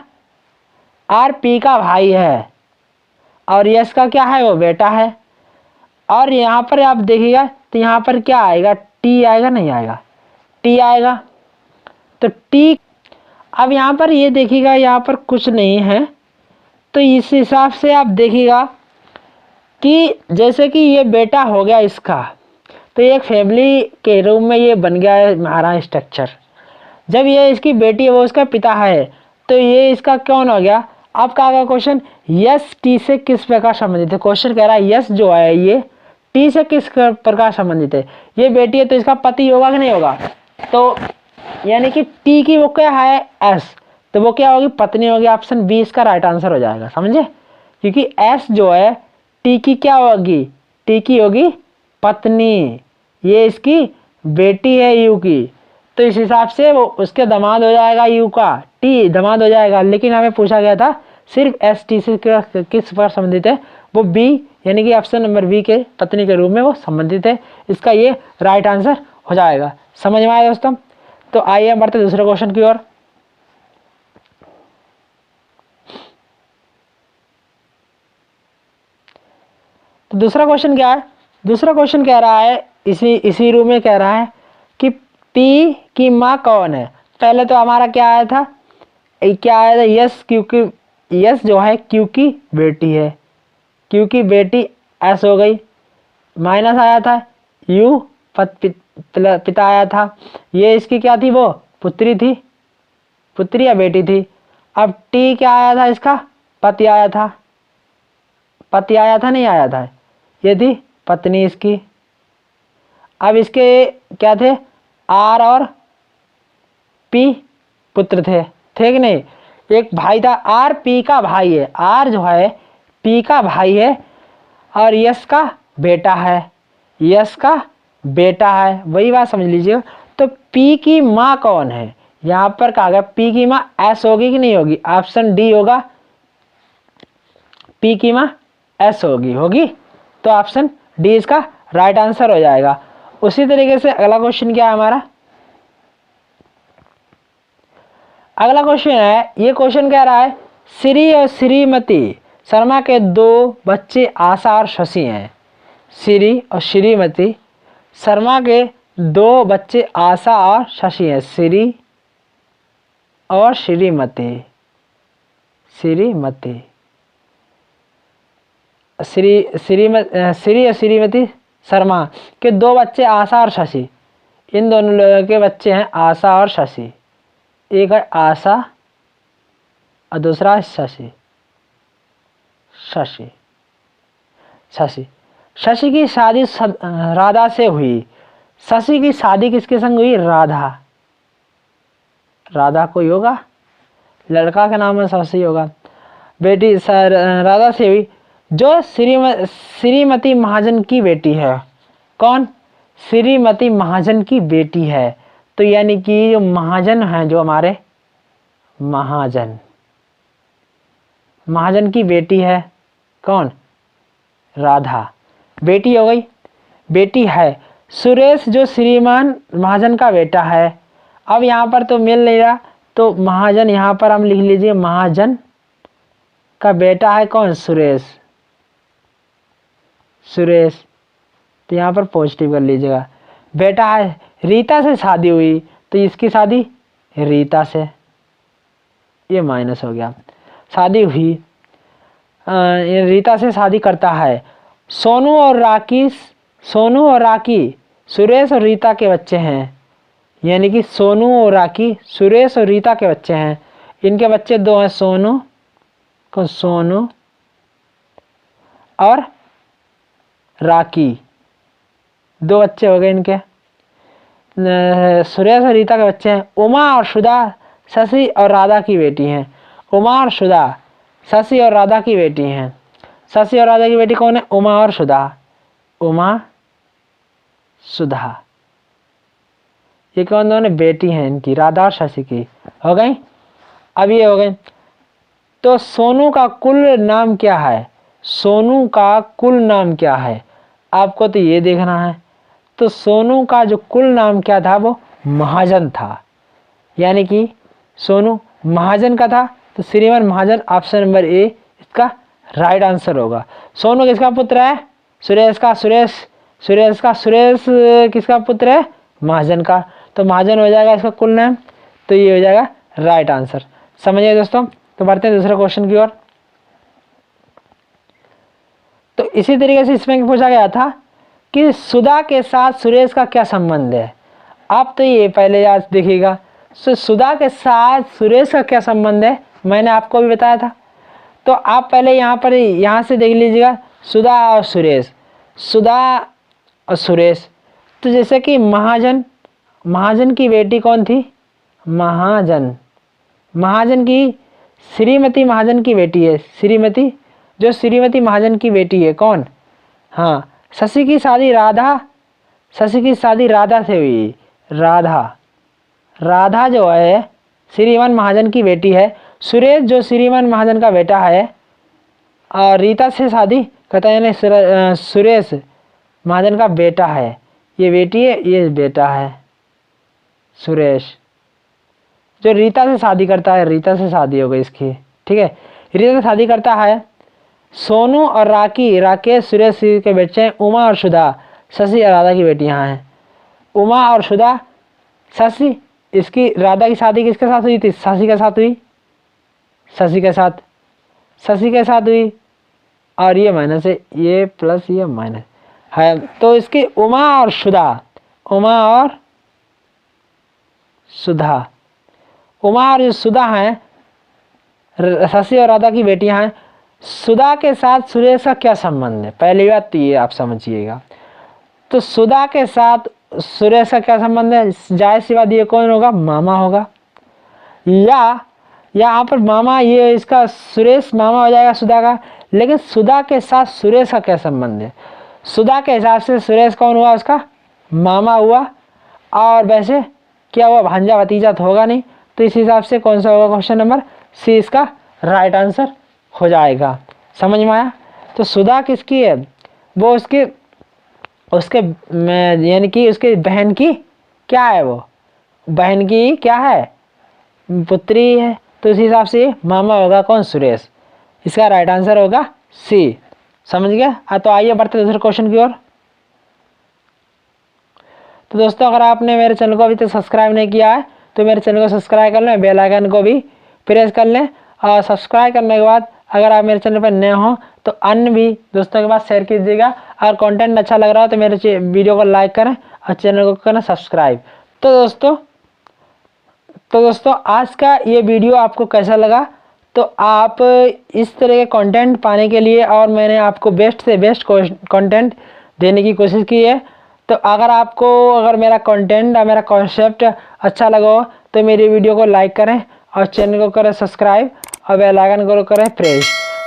आर पी का भाई है और यस का क्या है, वो बेटा है। और यहाँ पर आप देखिएगा तो यहाँ पर क्या आएगा, टी आएगा नहीं आएगा, टी आएगा। तो टी, अब यहाँ पर ये देखिएगा यहाँ पर कुछ नहीं है, तो इस हिसाब से आप देखिएगा कि जैसे कि ये बेटा हो गया इसका, तो एक फैमिली के रूप में ये बन गया है हमारा स्ट्रक्चर। जब ये इसकी बेटी है वो उसका पिता है, तो ये इसका कौन हो गया। अब क्या होगा क्वेश्चन, यस टी से किस प्रकार संबंधित है, क्वेश्चन कह रहा है यस जो है ये टी से किस प्रकार संबंधित है। ये बेटी है तो इसका पति होगा कि नहीं होगा, तो यानी कि टी की वो क्या है एस, तो वो क्या होगी, पत्नी होगी। ऑप्शन बी इसका राइट आंसर हो जाएगा, समझे, क्योंकि एस जो है टी की क्या होगी, टी की होगी पत्नी, ये इसकी बेटी है यू की, तो इस हिसाब से वो उसके दामाद हो जाएगा, यू का टी दामाद हो जाएगा। लेकिन हमें पूछा गया था सिर्फ एस टी से किस पर संबंधित है, वो बी यानी कि ऑप्शन नंबर बी के पत्नी के रूप में वो संबंधित है, इसका ये राइट आंसर हो जाएगा। समझ में आया दोस्तों। तो आइए हम बढ़ते दूसरे क्वेश्चन की ओर। तो दूसरा क्वेश्चन क्या है, दूसरा क्वेश्चन कह रहा है इसी रूप में कह रहा है कि पी की माँ कौन है। पहले तो हमारा क्या आया था, क्या आया था, यस क्योंकि, यस जो है क्योंकि बेटी है, क्योंकि बेटी एस हो गई, माइनस आया था यू पिता आया था, ये इसकी क्या थी, वो पुत्री थी, पुत्री या बेटी थी। अब टी क्या आया था, इसका पति आया था, पति आया था नहीं आया था, ये थी पत्नी इसकी। अब इसके क्या थे, आर और पी पुत्र थे, थे कि नहीं, एक भाई था, आर पी का भाई है, आर जो है पी का भाई है और यस का बेटा है, यस का बेटा है, वही बात समझ लीजिए। तो पी की माँ कौन है, यहाँ पर कहा गया पी की माँ एस होगी कि नहीं होगी, ऑप्शन डी होगा, पी की माँ एस होगी, होगी, तो ऑप्शन डी इसका राइट आंसर हो जाएगा। उसी तरीके से अगला क्वेश्चन क्या है हमारा, अगला क्वेश्चन है, ये क्वेश्चन कह रहा है श्री और श्रीमती शर्मा के दो बच्चे आशा और शशि हैं। श्री और श्रीमती शर्मा के दो बच्चे आशा और शशि हैं, श्री और श्रीमती, श्रीमती श्री और श्रीमती शर्मा के दो बच्चे आशा और शशि, इन दोनों लोगों के बच्चे हैं आशा और शशि, एक है आशा और दूसरा है शशि, शशि शशि शशि की शादी राधा से हुई, शशि की शादी किसके संग हुई, राधा, राधा कोई होगा, लड़का का नाम है शशि होगा, बेटी राधा से हुई, जो श्रीमती महाजन की बेटी है, कौन, श्रीमती महाजन की बेटी है। तो यानी कि जो महाजन हैं, जो हमारे महाजन, महाजन की बेटी है कौन, राधा, बेटी हो गई, बेटी है, सुरेश जो श्रीमान महाजन का बेटा है। अब यहाँ पर तो मिल नहीं रहा, तो महाजन यहाँ पर हम लिख लीजिए, महाजन का बेटा है कौन? सुरेश। सुरेश तो यहाँ पर पॉजिटिव कर लीजिएगा। बेटा है, रीता से शादी हुई तो इसकी शादी रीता से, ये माइनस हो गया। शादी हुई, रीता से शादी करता है। सोनू और राकी सुरेश और रीता के बच्चे हैं, यानी कि सोनू और राकी सुरेश और रीता के बच्चे हैं। इनके बच्चे दो हैं, सोनू और राकी, दो बच्चे हो गए इनके। सुरेश और रीता के बच्चे हैं। उमा और सुधा शशि और राधा की बेटी हैं। उमा और सुधा शशि और राधा की बेटी हैं। शशि और राधा की बेटी कौन है? उमा और सुधा। उमा सुधा, ये कौन दोनों बेटी हैं इनकी? राधा और शशि की। हो गई? अब ये हो गई। तो सोनू का कुल नाम क्या है? सोनू का कुल नाम क्या है? आपको तो ये देखना है। तो सोनू का जो कुल नाम क्या था? वो महाजन था, यानी कि सोनू महाजन का था, तो श्रीमान महाजन ऑप्शन नंबर ए इसका राइट आंसर होगा। सोनू किसका पुत्र है? सुरेश का। सुरेश किसका पुत्र है? महाजन का। तो महाजन हो जाएगा इसका कुल नाम, तो ये हो जाएगा राइट आंसर। समझिए दोस्तों। तो बढ़ते हैं दूसरे क्वेश्चन की ओर। तो इसी तरीके से इसमें पूछा गया था कि सुधा के साथ सुरेश का क्या संबंध है। आप तो ये पहले आज देखिएगा, सुधा के साथ सुरेश का क्या संबंध है, मैंने आपको भी बताया था। तो आप पहले यहाँ से देख लीजिएगा, सुधा और सुरेश। तो जैसे कि महाजन की बेटी कौन थी? महाजन की श्रीमती महाजन की बेटी है। श्रीमती महाजन की बेटी है कौन? हाँ, शशि की शादी राधा से हुई। राधा जो है श्रीमान महाजन की बेटी है। सुरेश जो श्रीमान महाजन का बेटा है, और रीता से शादी करता है, यानी सुरेश महाजन का बेटा है। ये बेटी है, ये बेटा है। सुरेश जो रीता से शादी करता है, रीता से शादी हो गई इसकी, ठीक है, रीता से शादी करता है। सोनू और राकेश सुरेश के बच्चे हैं। उमा और सुधा शशि और राधा की बेटियां हैं। उमा और सुधा शशि, इसकी राधा की शादी किसके साथ हुई थी? शशि के साथ हुई। शशि के साथ हुई, और ये माइनस है, ये प्लस ये माइनस है। तो इसकी उमा और सुधा जो सुधा हैं, शशि और राधा की बेटियां हैं। सुधा के साथ सुरेश का क्या संबंध है? पहली बात तो ये आप समझिएगा। तो सुधा के साथ सुरेश का क्या संबंध है? जाहिर सी बात, ये कौन होगा? मामा होगा। या यहाँ पर मामा, ये इसका सुरेश मामा हो जाएगा सुधा का। लेकिन सुधा के साथ सुरेश का क्या संबंध है? सुधा के हिसाब से सुरेश कौन हुआ? उसका मामा हुआ। और वैसे क्या हुआ? भांजा भतीजा तो होगा नहीं। तो इस हिसाब से कौन सा होगा? क्वेश्चन नंबर सी इसका राइट आंसर हो जाएगा। समझ में आया? तो सुधा किसकी है? वो उसके यानी कि उसके बहन की क्या है? वो बहन की क्या है? पुत्री है। तो इस हिसाब से मामा होगा कौन? सुरेश। इसका राइट आंसर होगा सी। समझ गया? तो आइए बढ़ते दूसरे क्वेश्चन की ओर। तो दोस्तों, अगर आपने मेरे चैनल को अभी तक सब्सक्राइब नहीं किया है तो मेरे चैनल को सब्सक्राइब कर लें, बेल आइकन को भी प्रेस कर लें। और सब्सक्राइब करने के बाद अगर आप मेरे चैनल पर नए हो तो अन्य भी दोस्तों के पास शेयर कीजिएगा। और कंटेंट अच्छा लग रहा हो तो मेरे वीडियो को लाइक करें और चैनल को करें सब्सक्राइब। तो दोस्तों आज का ये वीडियो आपको कैसा लगा? तो आप इस तरह के कंटेंट पाने के लिए, और मैंने आपको बेस्ट से बेस्ट कंटेंट देने की कोशिश की है। तो अगर मेरा कंटेंट और मेरा कॉन्सेप्ट अच्छा लगा हो तो मेरी वीडियो को लाइक करें और चैनल को करें सब्सक्राइब और बेल आइकन को करें प्रेस।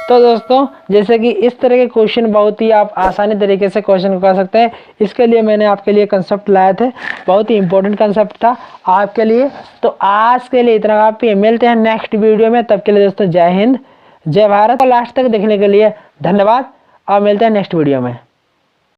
तो दोस्तों, जैसे कि इस तरह के क्वेश्चन बहुत ही आप आसानी तरीके से क्वेश्चन कर सकते हैं, इसके लिए मैंने आपके लिए कंसेप्ट लाए थे। बहुत ही इंपॉर्टेंट कंसेप्ट था आपके लिए। तो आज के लिए इतना आप मिलते हैं नेक्स्ट वीडियो में। तब के लिए दोस्तों जय हिंद, जय भारत। और लास्ट तक देखने के लिए धन्यवाद और मिलते हैं नेक्स्ट वीडियो में।